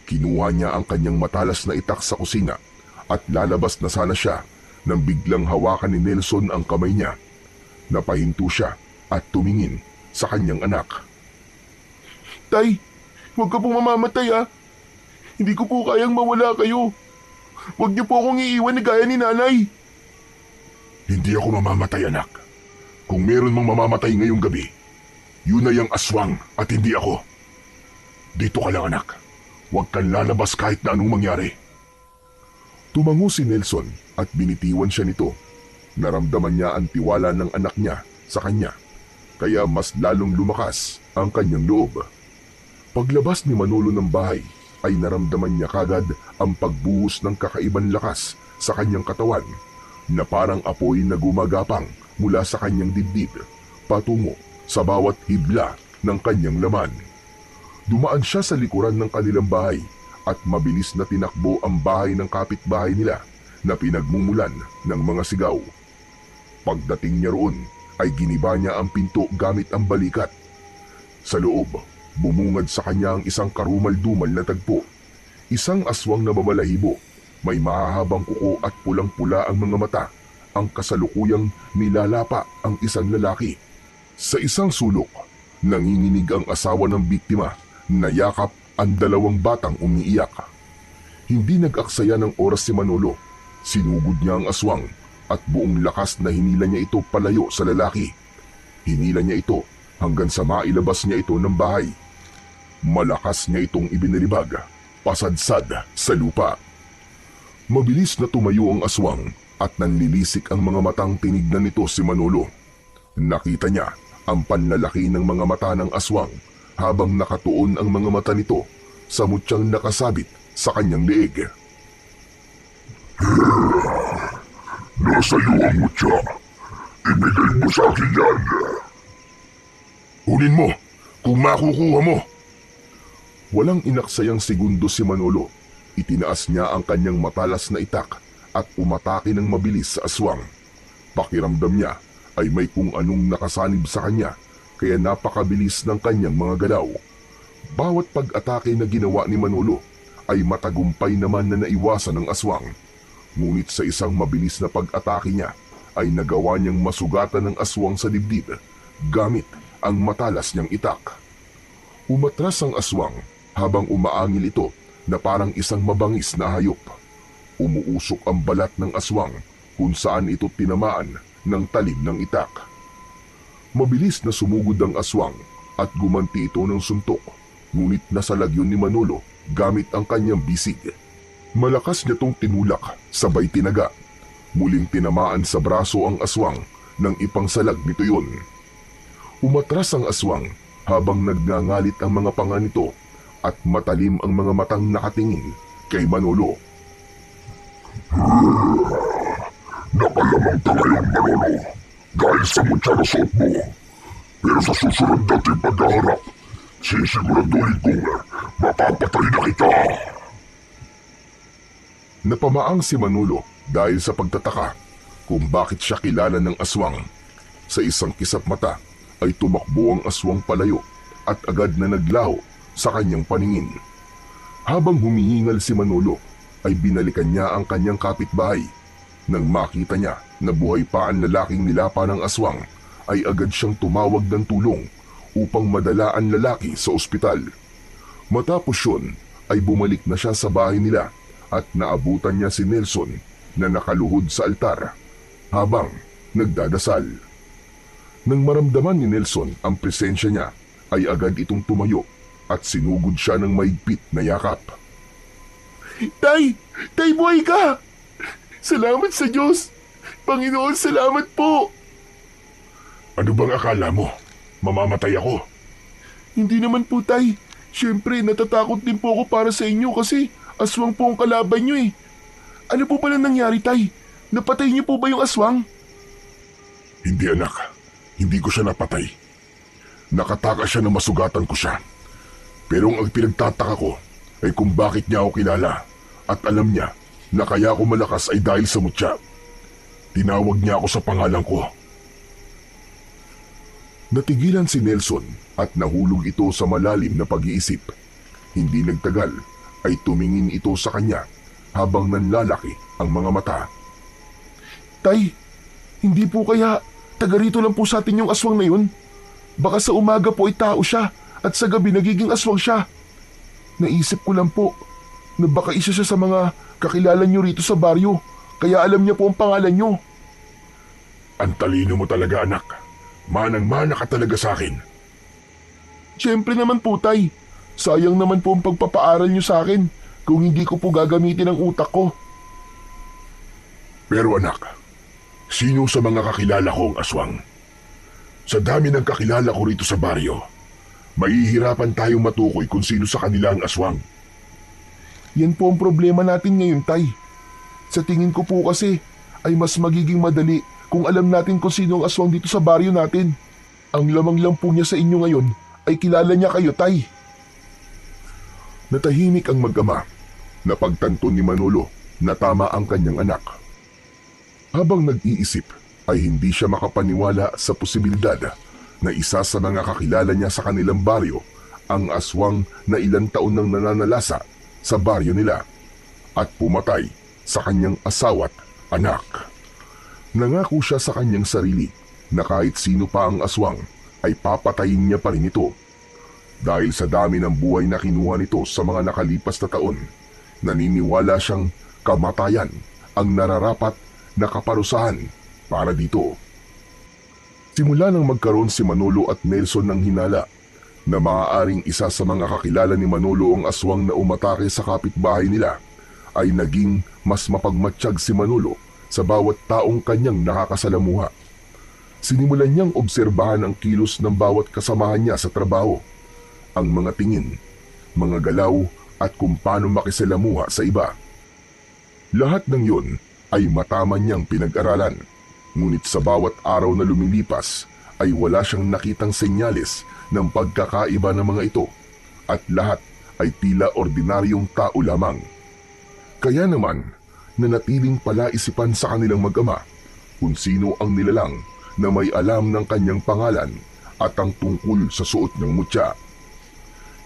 Kinuha niya ang kanyang matalas na itak sa kusina at lalabas na sana siya nang biglang hawakan ni Nelson ang kamay niya. Napahinto siya at tumingin sa kanyang anak. Tay, huwag ka pong mamamatay ha. Hindi ko po kayang mawala kayo. Huwag niyo po akong iiwan na gaya ni nanay. Hindi ako mamamatay, anak. Kung meron mang mamamatay ngayong gabi, yun ay ang aswang at hindi ako. Dito ka lang, anak. Huwag kang lalabas kahit na anong mangyari. Tumango si Nelson at binitiwan siya nito. Naramdaman niya ang tiwala ng anak niya sa kanya, kaya mas lalong lumakas ang kanyang loob. Paglabas ni Manolo ng bahay, ay naramdaman niya kagad ang pagbuhos ng kakaibang lakas sa kanyang katawan na parang apoy na gumagapang mula sa kanyang dibdib patungo sa bawat hibla ng kanyang laman. Dumaan siya sa likuran ng kanilang bahay at mabilis na tinakbo ang bahay ng kapitbahay nila na pinagmumulan ng mga sigaw. Pagdating niya roon ay giniba niya ang pinto gamit ang balikat. Sa loob, bumungad sa kanya ang isang karumal-dumal na tagpo. Isang aswang na babalahibo, may mahahabang kuko at pulang-pula ang mga mata, ang kasalukuyang nilalapa ang isang lalaki. Sa isang sulok, nanginginig ang asawa ng biktima, nayakap ang dalawang batang umiiyak. Hindi nag-aksaya ng oras si Manolo, sinugod niya ang aswang at buong lakas na hinila niya ito palayo sa lalaki. Hinila niya ito hanggang sa mailabas niya ito ng bahay. Malakas niya itong ibinalibag, pasadsad sa lupa. Mabilis na tumayo ang aswang at nanlilisik ang mga matang tinignan nito si Manolo. Nakita niya ang panlalaki ng mga mata ng aswang habang nakatuon ang mga mata nito sa mutyang nakasabit sa kanyang leeg. Nasa iyo ang mutya. Ibigay mo sa akin yan. Kunin mo kung makukuha mo. Walang inaksayang segundo si Manolo. Itinaas niya ang kanyang matalas na itak at umatake ng mabilis sa aswang. Pakiramdam niya ay may kung anong nakasanib sa kanya, kaya napakabilis ng kanyang mga galaw. Bawat pag-atake na ginawa ni Manolo ay matagumpay naman na naiwasan ng aswang. Ngunit sa isang mabilis na pag-atake niya ay nagawa niyang masugatan ng aswang sa dibdib gamit ang matalas niyang itak. Umatras ang aswang habang umaangil ito na parang isang mabangis na hayop. Umuusok ang balat ng aswang kung saan ito tinamaan ng talim ng itak. Mabilis na sumugod ang aswang at gumanti ito ng suntok, ngunit nasalag yun ni Manolo gamit ang kanyang bisig. Malakas niya tong tinulak, sabay tinaga. Muling tinamaan sa braso ang aswang nang ipangsalag nito yun. Umatras ang aswang habang nagngangalit ang mga panga nito at matalim ang mga matang nakatingin kay Manolo. Napalamang talagang Manolo dahil sa mutya na suot mo. Pero sa susunod natin pagkaharap, sisiguraduhin kong mapapatay na kita. Napamaang si Manolo dahil sa pagtataka kung bakit siya kilala ng aswang. Sa isang kisap mata ay tumakbo ang aswang palayo at agad na naglaho sa kanyang paningin. Habang humihingal si Manolo ay binalikan niya ang kanyang kapitbahay. Nang makita niya na buhay pa ang lalaking nilapa ng aswang ay agad siyang tumawag ng tulong upang madala ang lalaki sa ospital. Matapos yun ay bumalik na siya sa bahay nila at naabutan niya si Nelson na nakaluhod sa altar habang nagdadasal. Nang maramdaman ni Nelson ang presensya niya ay agad itong tumayo at sinugod siya ng maigpit na yakap. Tay! Tay, buhay ka! Salamat sa Diyos! Panginoon, salamat po! Ano bang akala mo? Mamamatay ako? Hindi naman po, Tay. Siyempre, natatakot din po ako para sa inyo kasi aswang po ang kalaban nyo eh. Ano po pala nangyari, Tay? Napatay niyo po ba yung aswang? Hindi, anak. Hindi ko siya napatay. Nakataka siya na masugatan ko siya. Pero ang pinagtataka ko ay kung bakit niya ako kilala at alam niya na kaya ako malakas ay dahil sa mutya. Tinawag niya ako sa pangalan ko. Natigilan si Nelson at nahulog ito sa malalim na pag-iisip. Hindi nagtagal ay tumingin ito sa kanya habang nanlalaki ang mga mata. Tay, hindi po kaya taga rito lang po sa atin yung aswang na yun? Baka sa umaga po ay tao siya at sa gabi nagiging aswang siya. Naisip ko lang po na baka isa siya sa mga kakilala niyo rito sa baryo, kaya alam niya po ang pangalan niyo. Ang talino mo talaga, anak. Manang-mana ka talaga sa akin. Siyempre naman po, Tay. Sayang naman po ang pagpapaaral niyo sa akin kung hindi ko po gagamitin ang utak ko. Pero anak, sino sa mga kakilala ko ang aswang? Sa dami ng kakilala ko rito sa baryo, mahihirapan tayong matukoy kung sino sa kanila ang aswang. Yan po ang problema natin ngayon, Tay. Sa tingin ko po kasi ay mas magiging madali kung alam natin kung sino ang aswang dito sa baryo natin. Ang lamang lang po niya sa inyo ngayon ay kilala niya kayo, Tay. Natahimik ang mag-ama na pagtanto ni Manolo na tama ang kanyang anak. Habang nag-iisip ay hindi siya makapaniwala sa posibilidad na isa sa mga kakilala niya sa kanilang baryo ang aswang na ilang taon nang nananalasa sa baryo nila at pumatay sa kanyang asawa't anak. Nangako siya sa kanyang sarili na kahit sino pa ang aswang ay papatayin niya pa rin ito. Dahil sa dami ng buhay na kinuha nito sa mga nakalipas na taon, naniniwala siyang kamatayan ang nararapat na kaparusahan para dito. Simula nang magkaroon si Manolo at Nelson ng hinala na maaaring isa sa mga kakilala ni Manolo ang aswang na umatake sa kapitbahay nila, ay naging mas mapagmatsyag si Manolo sa bawat taong kanyang nakakasalamuha. Sinimulan niyang obserbahan ang kilos ng bawat kasamahan niya sa trabaho, ang mga tingin, mga galaw at kung paano makisalamuha sa iba. Lahat ng yun ay matama niyang pinag-aralan, ngunit sa bawat araw na lumilipas ay wala siyang nakitang senyales ng pagkakaiba ng mga ito at lahat ay tila ordinaryong tao lamang. Kaya naman, nanatiling palaisipan sa kanilang mag-ama kung sino ang nilalang na may alam ng kanyang pangalan at ang tungkol sa suot ng mutya.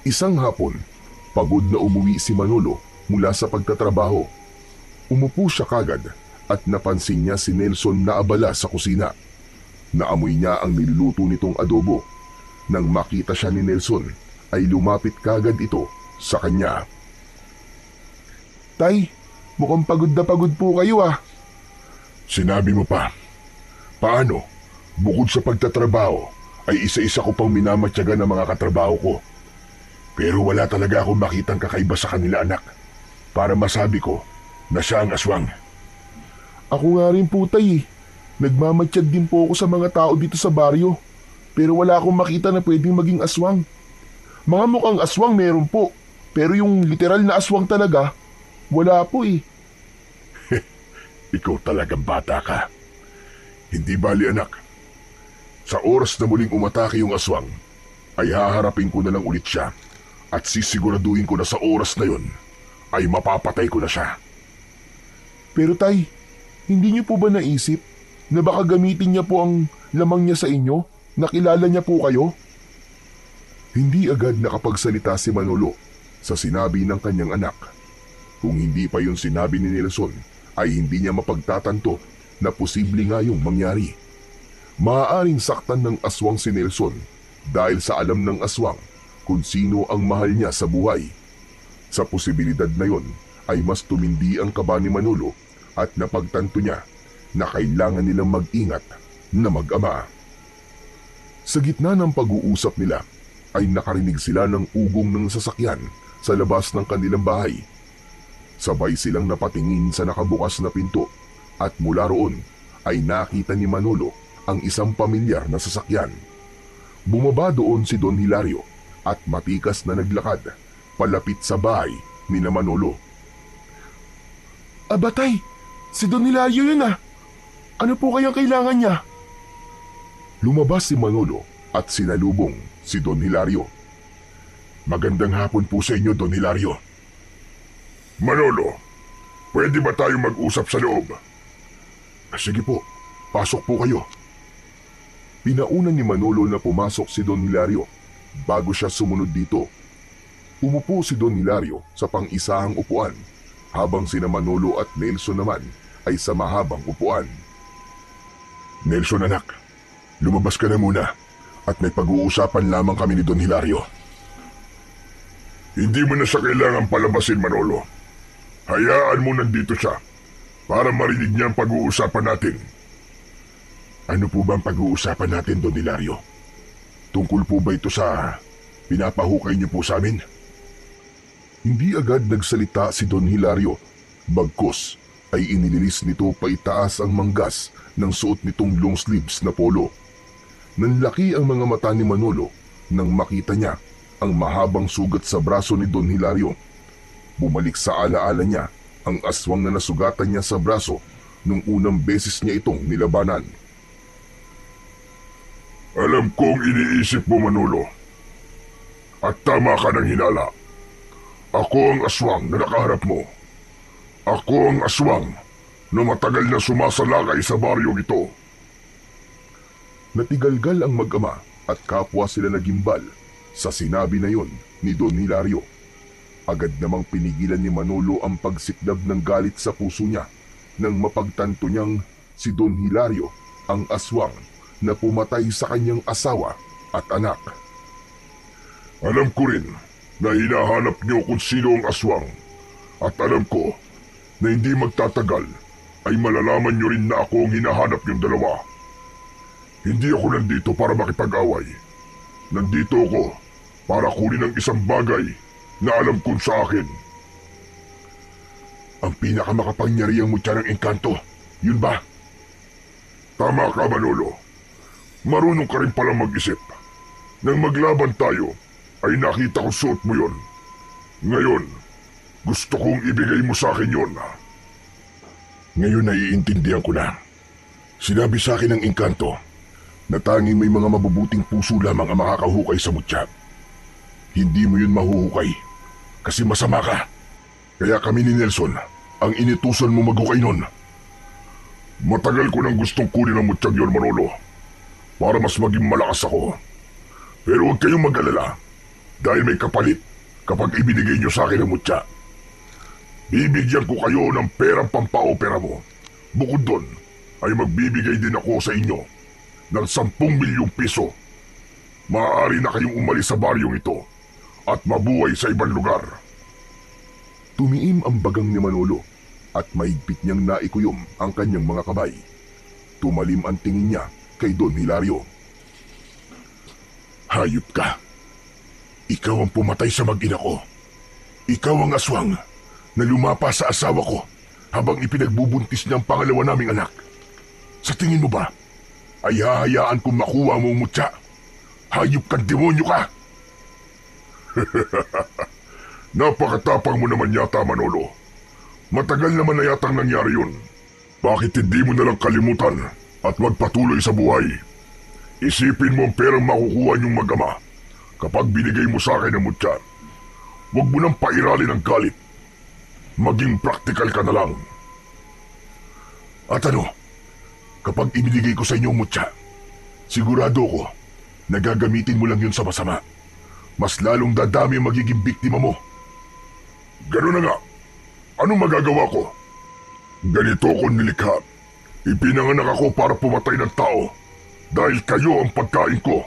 Isang hapon, pagod na umuwi si Manolo mula sa pagtatrabaho. Umupo siya kagad at napansin niya si Nelson na abala sa kusina. Naamoy niya ang niluluto nitong adobo. Nang makita siya ni Nelson, ay lumapit kagad ito sa kanya. Tay, mukhang pagod na pagod po kayo ah. Sinabi mo pa. Paano? Bukod sa pagtatrabaho, ay isa-isa ko pang minamatyagan ng mga katrabaho ko. Pero wala talaga akong makitang kakaiba sa kanila, anak, para masabi ko na siya ang aswang. Ako nga rin po, Tay. Nagmamatsyag din po ako sa mga tao dito sa baryo. Pero wala akong makita na pwedeng maging aswang. Mga mukhang aswang meron po. Pero yung literal na aswang talaga, wala po eh. Ikaw talagang bata ka. Hindi bali, anak. Sa oras na muling umatake yung aswang, ay haharapin ko na lang ulit siya at sisiguraduhin ko na sa oras na yon ay mapapatay ko na siya. Pero Tay, hindi niyo po ba naisip na baka gamitin niya po ang lamang niya sa inyo? Nakilala niya po kayo? Hindi agad nakapagsalita si Manolo sa sinabi ng kanyang anak. Kung hindi pa yung sinabi ni Nelson, ay hindi niya mapagtatanto na posible nga yung mangyari. Maaaring saktan ng aswang si Nelson dahil sa alam ng aswang kung sino ang mahal niya sa buhay. Sa posibilidad na yon ay mas tumindi ang kaba ni Manolo at napagtanto niya na kailangan nilang mag-ingat na mag-ama. Sa gitna ng pag-uusap nila ay nakarinig sila ng ugong ng sasakyan sa labas ng kanilang bahay. Sabay silang napatingin sa nakabukas na pinto at mula roon ay nakita ni Manolo ang isang pamilyar na sasakyan. Bumaba doon si Don Hilario at matikas na naglakad palapit sa bahay ni Manolo. Abatay, si Don Hilario yun ah. Ano po kayang kailangan niya? Lumabas si Manolo at sinalubong si Don Hilario. Magandang hapon po sa inyo, Don Hilario. Manolo, pwede ba tayo mag-usap sa loob? Sige po, pasok po kayo. Pinauna ni Manolo na pumasok si Don Hilario bago siya sumunod dito. Umupo si Don Hilario sa pang-isahang upuan habang sina Manolo at Nelson naman ay sa mahabang upuan. Nelson anak, lumabas ka na muna at may pag-uusapan lamang kami ni Don Hilario. Hindi mo na siya kailangan palabasin, Manolo. Hayaan mo nandito siya para marinig niya ang pag-uusapan natin. Ano po ba ang pag-uusapan natin, Don Hilario? Tungkol po ba ito sa pinapahukay niyo po sa amin? Hindi agad nagsalita si Don Hilario. Bagkus ay inilis nito paitaas ang manggas ng suot nitong long sleeves na polo. Nanlaki ang mga mata ni Manolo nang makita niya ang mahabang sugat sa braso ni Don Hilario. Bumalik sa alaala niya ang aswang na nasugatan niya sa braso nung unang beses niya itong nilabanan. Alam kong iniisip mo, Manolo. At tama ka ng hinala. Ako ang aswang na nakaharap mo. Ako ang aswang na matagal na sumasalakay sa baryong ito. Natigalgal ang mag-ama at kapwa sila nagimbal sa sinabi na yon ni Don Hilario. Agad namang pinigilan ni Manolo ang pagsiklab ng galit sa puso niya nang mapagtanto niyang si Don Hilario ang aswang na pumatay sa kanyang asawa at anak. Alam ko rin na hinahanap niyo kung sino ang aswang at alam ko na hindi magtatagal ay malalaman niyo rin na ako ang hinahanap niyong dalawa. Hindi ako nandito para makipag-away. Nandito ako para kunin ang isang bagay na alam kong sa akin. Ang pinakamakapangyarihang mutya ng engkanto, yun ba? Tama ka, Manolo. Marunong ka rin palang mag-isip. Nang maglaban tayo, ay nakita ko suot mo yon. Ngayon, gusto kong ibigay mo sa akin yon. Ngayon naiintindihan ko na. Sinabi sa akin ng engkanto na tanging may mga mabubuting puso lamang ang makakahukay sa mutya. Hindi mo yun mahuhukay kasi masama ka. Kaya kami ni Nelson ang inutusan mo maghukay nun. Matagal ko nang gustong kunin ang mutyang yon, Manolo, para mas maging malakas ako. Pero huwag kayong mag-alala dahil may kapalit kapag ibinigay niyo sa akin ang mutya. Bibigyan ko kayo ng perang pampaopera mo. Bukod doon ay magbibigay din ako sa inyo ng 10 milyong piso. Maaari na kayong umalis sa baryong ito at mabuhay sa ibang lugar. Tumiim ang bagang ni Manolo at mahigpit niyang naikuyom ang kanyang mga kamay. Tumalim ang tingin niya kay Don Hilario. Hayop ka. Ikaw ang pumatay sa mag-ina ko. Ikaw ang aswang na lumapa sa asawa ko habang ipinagbubuntis niya ang pangalawa naming anak. Sa tingin mo ba ay hahayaan kong makuha mo ang mutya? Hayop kang demonyo ka! Napakatapang mo naman yata, Manolo. Matagal naman na yatang nangyari yun. Bakit hindi mo nalang kalimutan at magpatuloy sa buhay? Isipin mo ang perang makukuha niyong mag-ama kapag binigay mo sa akin ang mutya. Huwag mo nang pairalin ang galit. Maging praktikal ka na lang. At ano, kapag ibinigay ko sa inyo ang mutya, sigurado ko na gagamitin mo lang yun sa masama. Mas lalong dadami ang magiging biktima mo. Ganun na nga. Anong magagawa ko? Ganito ko nilikha. Ipinanganak ako para pumatay ng tao dahil kayo ang pagkain ko.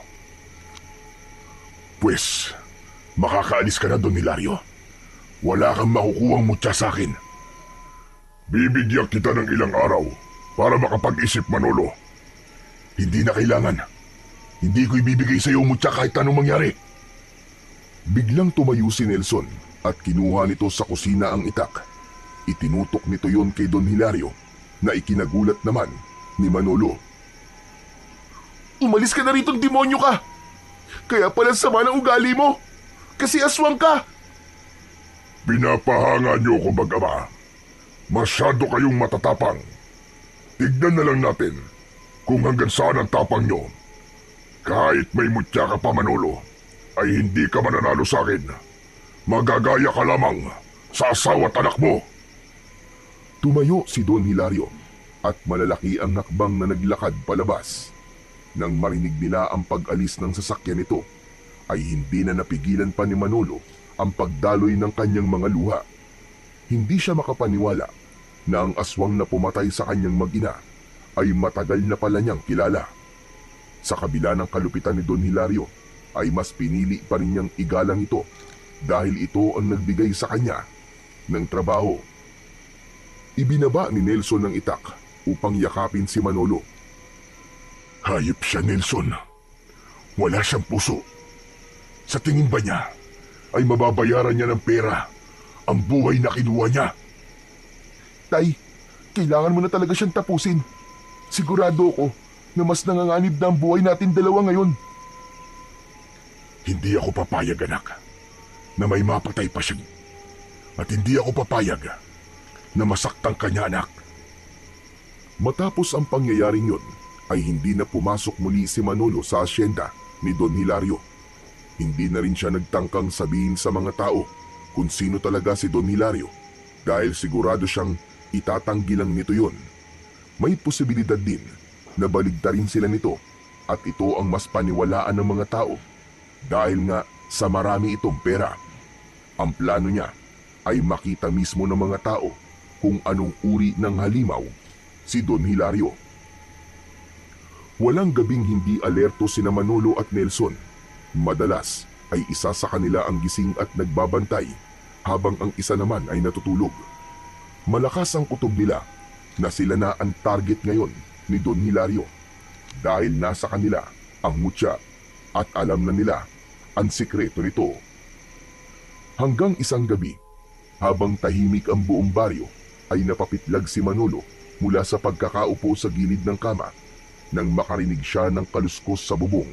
Pues, makakaalis ka na, Don Hilario. Wala kang makukuhang mutya sa akin. Bibigyan kita ng ilang araw para makapag-isip, Manolo. Hindi na kailangan. Hindi ko ibibigay sa iyo mutya kahit anong mangyari. Biglang tumayo si Nelson at kinuha nito sa kusina ang itak. Itinutok nito yon kay Don Hilario na ikinagulat naman ni Manolo. Umalis ka na rito, demonyo ka! Kaya pala sama ng ugali mo! Kasi aswang ka! Pinapahanga niyo ko, mag-ama. Masyado kayong matatapang. Tignan na lang natin kung hanggang saan ang tapang niyo. Kahit may mutya ka pa, Manolo, ay hindi ka mananalo sa akin. Magagaya ka lamang sa asawa at anak mo. Tumayo si Don Hilario at malalaki ang hakbang na naglakad palabas. Nang marinig nila ang pag-alis ng sasakyan nito, ay hindi na napigilan pa ni Manolo ang pagdaloy ng kanyang mga luha. Hindi siya makapaniwala na ang aswang na pumatay sa kanyang mag-ina ay matagal na pala niyang kilala. Sa kabila ng kalupitan ni Don Hilario, ay mas pinili pa rin niyang igalang ito dahil ito ang nagbigay sa kanya ng trabaho. Ibinaba ni Nelson ang itak upang yakapin si Manolo. Hayop siya, Nelson. Wala siyang puso. Sa tingin ba niya ay mababayaran niya ng pera ang buhay na kinuha niya? Tay, kailangan mo na talaga siyang tapusin. Sigurado ako na mas nanganganib na ang buhay natin dalawa ngayon. Hindi ako papayag, anak, na may mapatay pa siya. At hindi ako papayag na masaktan ka niya, anak. Matapos ang pangyayaring yun, ay hindi na pumasok muli si Manolo sa asyenda ni Don Hilario. Hindi na rin siya nagtangkang sabihin sa mga tao kung sino talaga si Don Hilario dahil sigurado siyang itatanggi lang nito yun. May posibilidad din na baligtarin sila nito at ito ang mas paniwalaan ng mga tao dahil nga sa marami itong pera. Ang plano niya ay makita mismo ng mga tao kung anong uri ng halimaw si Don Hilario. Walang gabing hindi alerto sina Manolo at Nelson. Madalas ay isa sa kanila ang gising at nagbabantay habang ang isa naman ay natutulog. Malakas ang kutob nila na sila na ang target ngayon ni Don Hilario dahil nasa kanila ang mutya at alam na nila ang sikreto nito. Hanggang isang gabi, habang tahimik ang buong baryo, ay napapitlag si Manolo mula sa pagkakaupo sa gilid ng kama. Nang makarinig siya ng kaluskos sa bubong,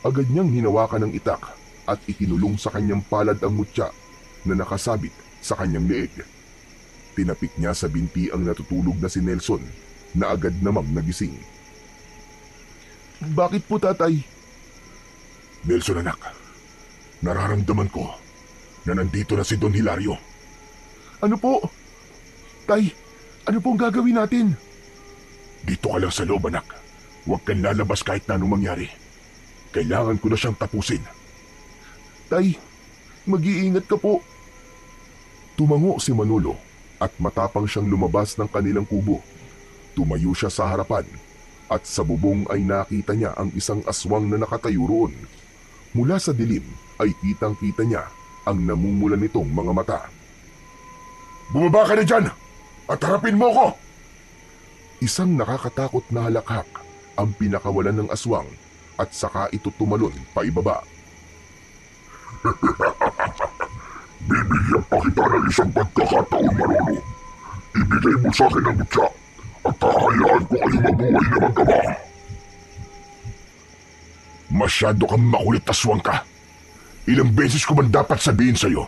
agad niyang hinawakan ng itak at ikinulong sa kanyang palad ang mutya na nakasabit sa kanyang leeg. Tinapik niya sa binti ang natutulog na si Nelson na agad namang nagising. Bakit po, tatay? Nelson, anak, nararamdaman ko na nandito na si Don Hilario. Ano po? Tay, ano pong gagawin natin? Dito ka lang sa loob, anak. Huwag kang lalabas kahit na anong mangyari. Kailangan ko na siyang tapusin. Tay, mag-iingat ka po. Tumango si Manolo at matapang siyang lumabas ng kanilang kubo. Tumayo siya sa harapan at sa bubong ay nakita niya ang isang aswang na nakatayo roon. Mula sa dilim ay kitang-kita niya ang namumula nitong mga mata. Bumaba ka na dyan at harapin mo ko! Isang nakakatakot na halakhak ang pinakawalan ng aswang at saka ito tumalon paibaba. Bibigyan pa kita ng isang pagkakataon, Manolo. Ibigay mo sa akin ang mutya at hahayaan ko kayo mabuhay na magkama. Masyado kang makulit, aswang ka. Ilang beses ko man dapat sabihin sa'yo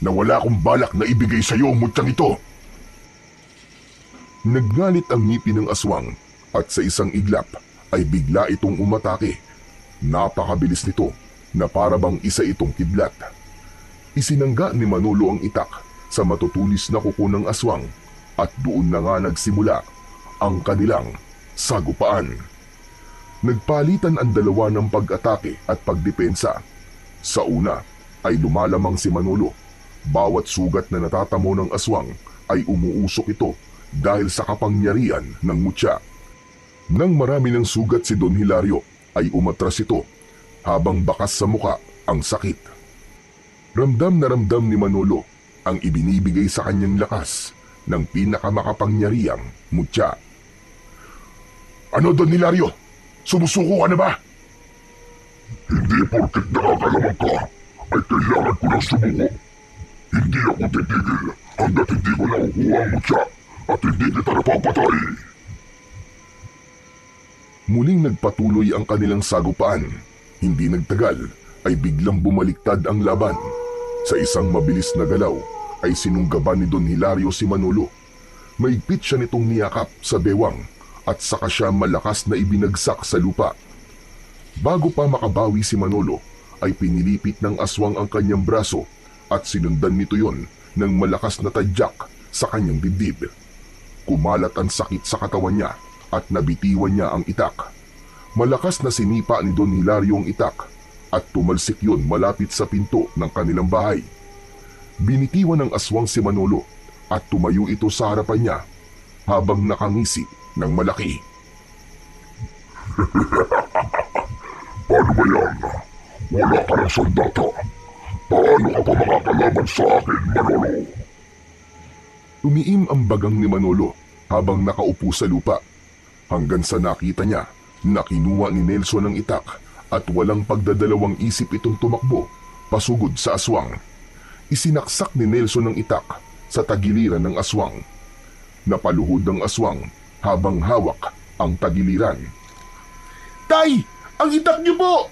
na wala akong balak na ibigay sa'yo ang mutyang ito. Naggalit ang ngipin ng aswang at sa isang iglap ay bigla itong umatake. Napakabilis nito na para bang isa itong kidlat. Isinangga ni Manolo ang itak sa matutulis na kuko ng aswang at doon na nga nagsimula ang kanilang sagupaan. Nagpalitan ang dalawa ng pag-atake at pagdepensa. Sa una ay lumalamang si Manolo. Bawat sugat na natatamo ng aswang ay umuusok ito dahil sa kapangyarihan ng mutya. Nang marami ng sugat si Don Hilario ay umatras ito habang bakas sa muka ang sakit. Ramdam na ramdam ni Manolo ang ibinibigay sa kanyang lakas ng pinakamakapangyarihang mutya. Ano, Don Hilario? Sumusuko ka na ba? Hindi porket nakakalamang ka ay kailangan ko ng sumuko. Hindi ako titigil hanggat hindi ko nakukuha ang mutya at hindi kita napapatay. Muling nagpatuloy ang kanilang sagupaan. Hindi nagtagal ay biglang bumaliktad ang laban. Sa isang mabilis na galaw ay sinunggaban ni Don Hilario si Manolo. Maigpit siya nitong niyakap sa bewang at saka siya malakas na ibinagsak sa lupa. Bago pa makabawi si Manolo ay pinilipit ng aswang ang kanyang braso at sinundan nito yon ng malakas na tadyak sa kanyang dibdib. Kumalat ang sakit sa katawan niya at nabitiwan niya ang itak. Malakas na sinipa ni Don Hilario ang itak at tumalsik yun malapit sa pinto ng kanilang bahay. Binitiwan ng aswang si Manolo at tumayo ito sa harapan niya habang nakangisi ng malaki. Paano ba yan? Wala ka ng sandata. Paano Paano ka pa makakalaban sa akin, Manolo? Umiim ang bagang ni Manolo habang nakaupo sa lupa hanggang sa nakita niya na kinuha ni Nelson ang itak at walang pagdadalawang isip itong tumakbo pasugod sa aswang. Isinaksak ni Nelson ang itak sa tagiliran ng aswang. Napaluhod ang aswang habang hawak ang tagiliran. Tay! Ang itak niyo po!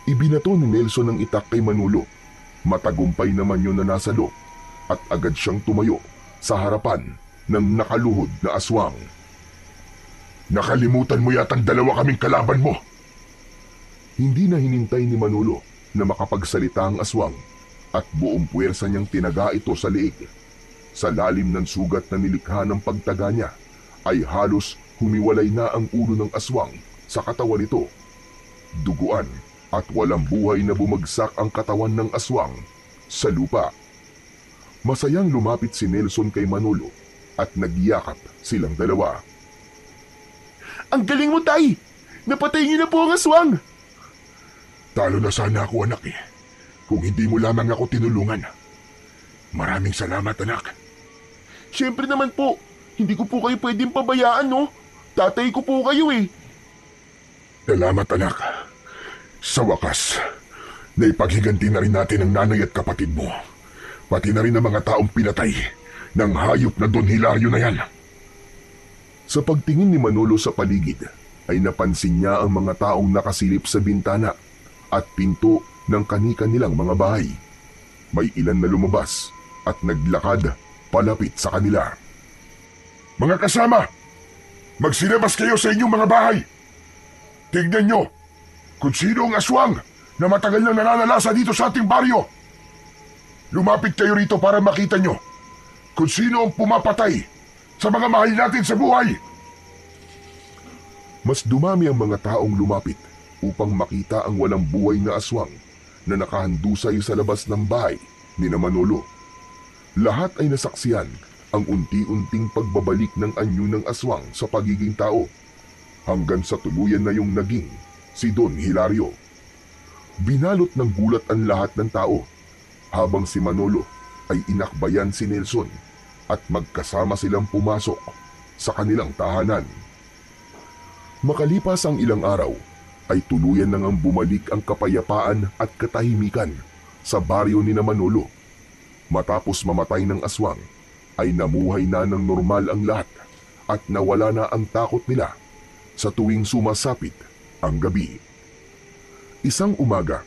Ibinato ni Nelson ang itak kay Manolo. Matagumpay naman yun na nasa loob at agad siyang tumayo sa harapan ng nakaluhod na aswang. Nakalimutan mo yatang dalawa kaming kalaban mo. Hindi na hinintay ni Manolo na makapagsalita ang aswang at buong puwersa niyang tinaga ito sa liig. Sa lalim ng sugat na nilikha ng pagtaga niya ay halos humiwalay na ang ulo ng aswang sa katawan nito. Duguan at walang buhay na bumagsak ang katawan ng aswang sa lupa. Masayang lumapit si Nelson kay Manolo at nagyakap silang dalawa. Ang galing mo, Tay! Napatay niyo na po ang aswang! Talo na sana ako, anak eh. Kung hindi mo lamang ako tinulungan. Maraming salamat, anak. Siyempre naman po, hindi ko po kayo pwedeng pabayaan, no? Tatay ko po kayo eh. Salamat, anak. Sa wakas, naipaghiganti na rin natin ang nanay at kapatid mo. Pati na rin ang mga taong pinatay ng hayop na Don Hilario na yan. Sa pagtingin ni Manolo sa paligid, ay napansin niya ang mga taong nakasilip sa bintana at pinto ng kani-kanilang mga bahay. May ilan na lumabas at naglakad palapit sa kanila. Mga kasama, magsilabas kayo sa inyong mga bahay. Tignan nyo kung sino ang aswang na matagal na nananalasa dito sa ating baryo. Lumapit kayo rito para makita nyo kung sino ang pumapatay sa mga mahal natin sa buhay. Mas dumami ang mga taong lumapit upang makita ang walang buhay na aswang na nakahandusay sa labas ng bahay ni Manolo. Lahat ay nasaksiyan ang unti-unting pagbabalik ng anyo ng aswang sa pagiging tao hanggang sa tuluyan na yung naging si Don Hilario. Binalot ng gulat ang lahat ng tao habang si Manolo ay inakbayan si Nelson at magkasama silang pumasok sa kanilang tahanan. Makalipas ang ilang araw ay tuluyan na ngang bumalik ang kapayapaan at katahimikan sa baryo ni Manolo. Matapos mamatay ng aswang ay namuhay na ng normal ang lahat at nawala na ang takot nila sa tuwing sumasapit ang gabi. Isang umaga,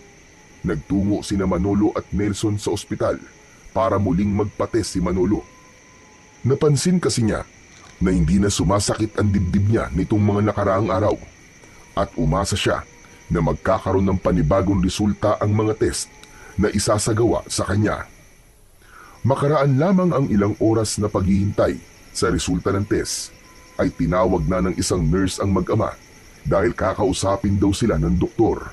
nagtungo sina Manolo at Nelson sa ospital para muling magpates si Manolo. Napansin kasi niya na hindi na sumasakit ang dibdib niya nitong mga nakaraang araw at umasa siya na magkakaroon ng panibagong resulta ang mga test na isasagawa sa kanya. Makaraan lamang ang ilang oras na paghihintay sa resulta ng test ay tinawag na ng isang nurse ang mag-ama dahil kakausapin daw sila ng doktor.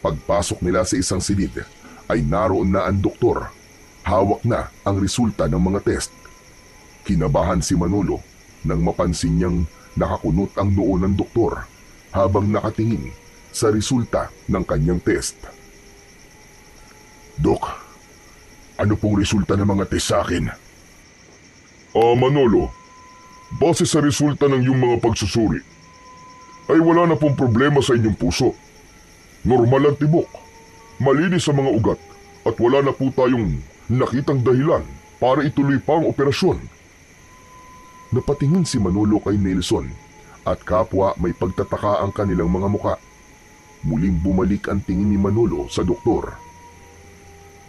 Pagpasok nila sa isang silid ay naroon na ang doktor. Hawak na ang resulta ng mga test. Kinabahan si Manolo nang mapansin niyang nakakunot ang noo ng doktor habang nakatingin sa resulta ng kanyang test. Dok, ano pong resulta ng mga test sa akin? Manolo, base sa resulta ng iyong mga pagsusuri, ay wala na pong problema sa inyong puso. Normal ang tibok, malinis sa mga ugat, at wala na po tayong nakitang dahilan para ituloy pa ang operasyon. Napatingin si Manolo kay Nelson at kapwa may pagtataka ang kanilang mga muka. Muling bumalik ang tingin ni Manolo sa doktor.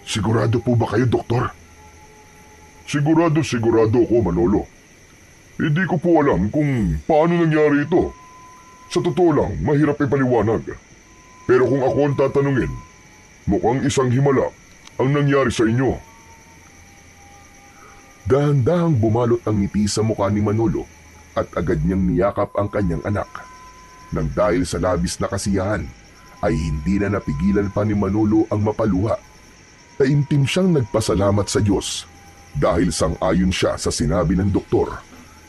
Sigurado po ba kayo, doktor? Sigurado ako, Manolo. Hindi ko po alam kung paano nangyari ito. Sa totoo lang, mahirap ipaliwanag. Pero kung ako ang tatanungin, mukhang isang himala ang nangyari sa inyo. Dahan-dahang bumalot ang ngiti sa mukha ni Manolo at agad niyang niyakap ang kanyang anak. Nang dahil sa labis na kasiyahan, ay hindi na napigilan pa ni Manolo ang mapaluha. Taimtim siyang nagpasalamat sa Diyos dahil sang-ayon siya sa sinabi ng doktor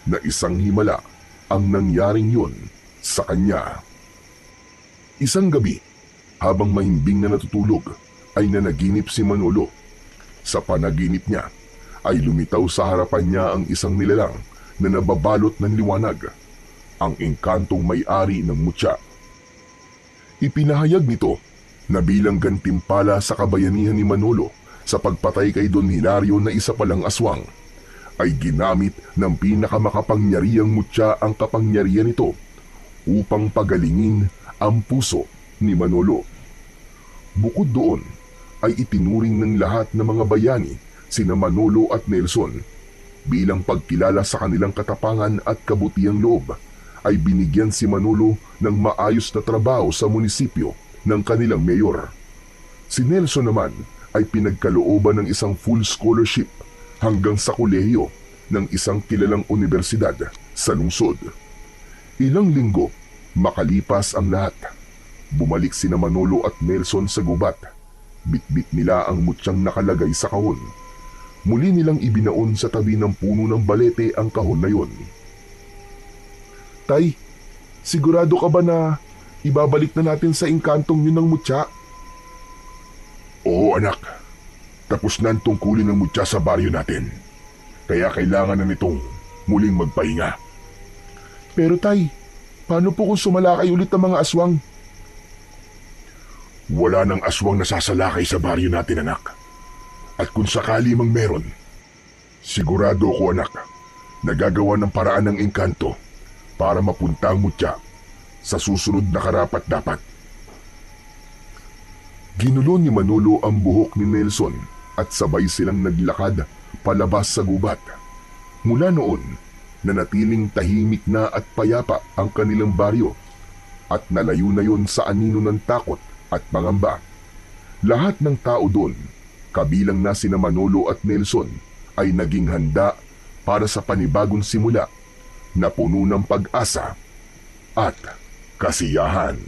na isang himala ang nangyaring yun sa kanya. Isang gabi, habang mahimbing na natutulog, ay nanaginip si Manolo. Sa panaginip niya ay lumitaw sa harapan niya ang isang nilalang na nababalot ng liwanag, ang engkantong may-ari ng mutya. Ipinahayag nito na bilang gantimpala sa kabayanihan ni Manolo sa pagpatay kay Don Hilario na isa palang aswang, ay ginamit ng pinakamakapangyarihang mutya ang kapangyarihan nito upang pagalingin ang puso ni Manolo. Bukod doon, ay itinuring ng lahat ng mga bayani sina Manolo at Nelson bilang pagkilala sa kanilang katapangan at kabutiang loob, ay binigyan si Manolo ng maayos na trabaho sa munisipyo ng kanilang mayor. Si Nelson naman ay pinagkalooban ng isang full scholarship hanggang sa kolehiyo ng isang kilalang universidad sa lungsod. Ilang linggo makalipas ang lahat, bumalik sina Manolo at Nelson sa gubat. Bitbit nila ang mutyang nakalagay sa kahon. Muli nilang ibinaon sa tabi ng puno ng balete ang kahon na yon. Tay, sigurado ka ba na ibabalik na natin sa engkantong yun ng mutya? Oo anak, tapos na ang tungkulin ng mutya sa baryo natin. Kaya kailangan na nitong muling magpahinga. Pero tay, paano po kung sumalakay ulit ang mga aswang? Wala nang aswang nasasalakay sa baryo natin anak. At kung sakali mang meron, sigurado ko anak, nagagawa ng paraan ng engkanto para mapunta ang mutya sa susunod na karapat-dapat. Ginulo ni Manolo ang buhok ni Nelson at sabay silang naglakad palabas sa gubat. Mula noon, nanatiling tahimik na at payapa ang kanilang baryo at nalayo na yon sa anino ng takot at pangamba. Lahat ng tao doon, kabilang na sina Manolo at Nelson, ay naging handa para sa panibagong simula na puno ng pag-asa at kasiyahan.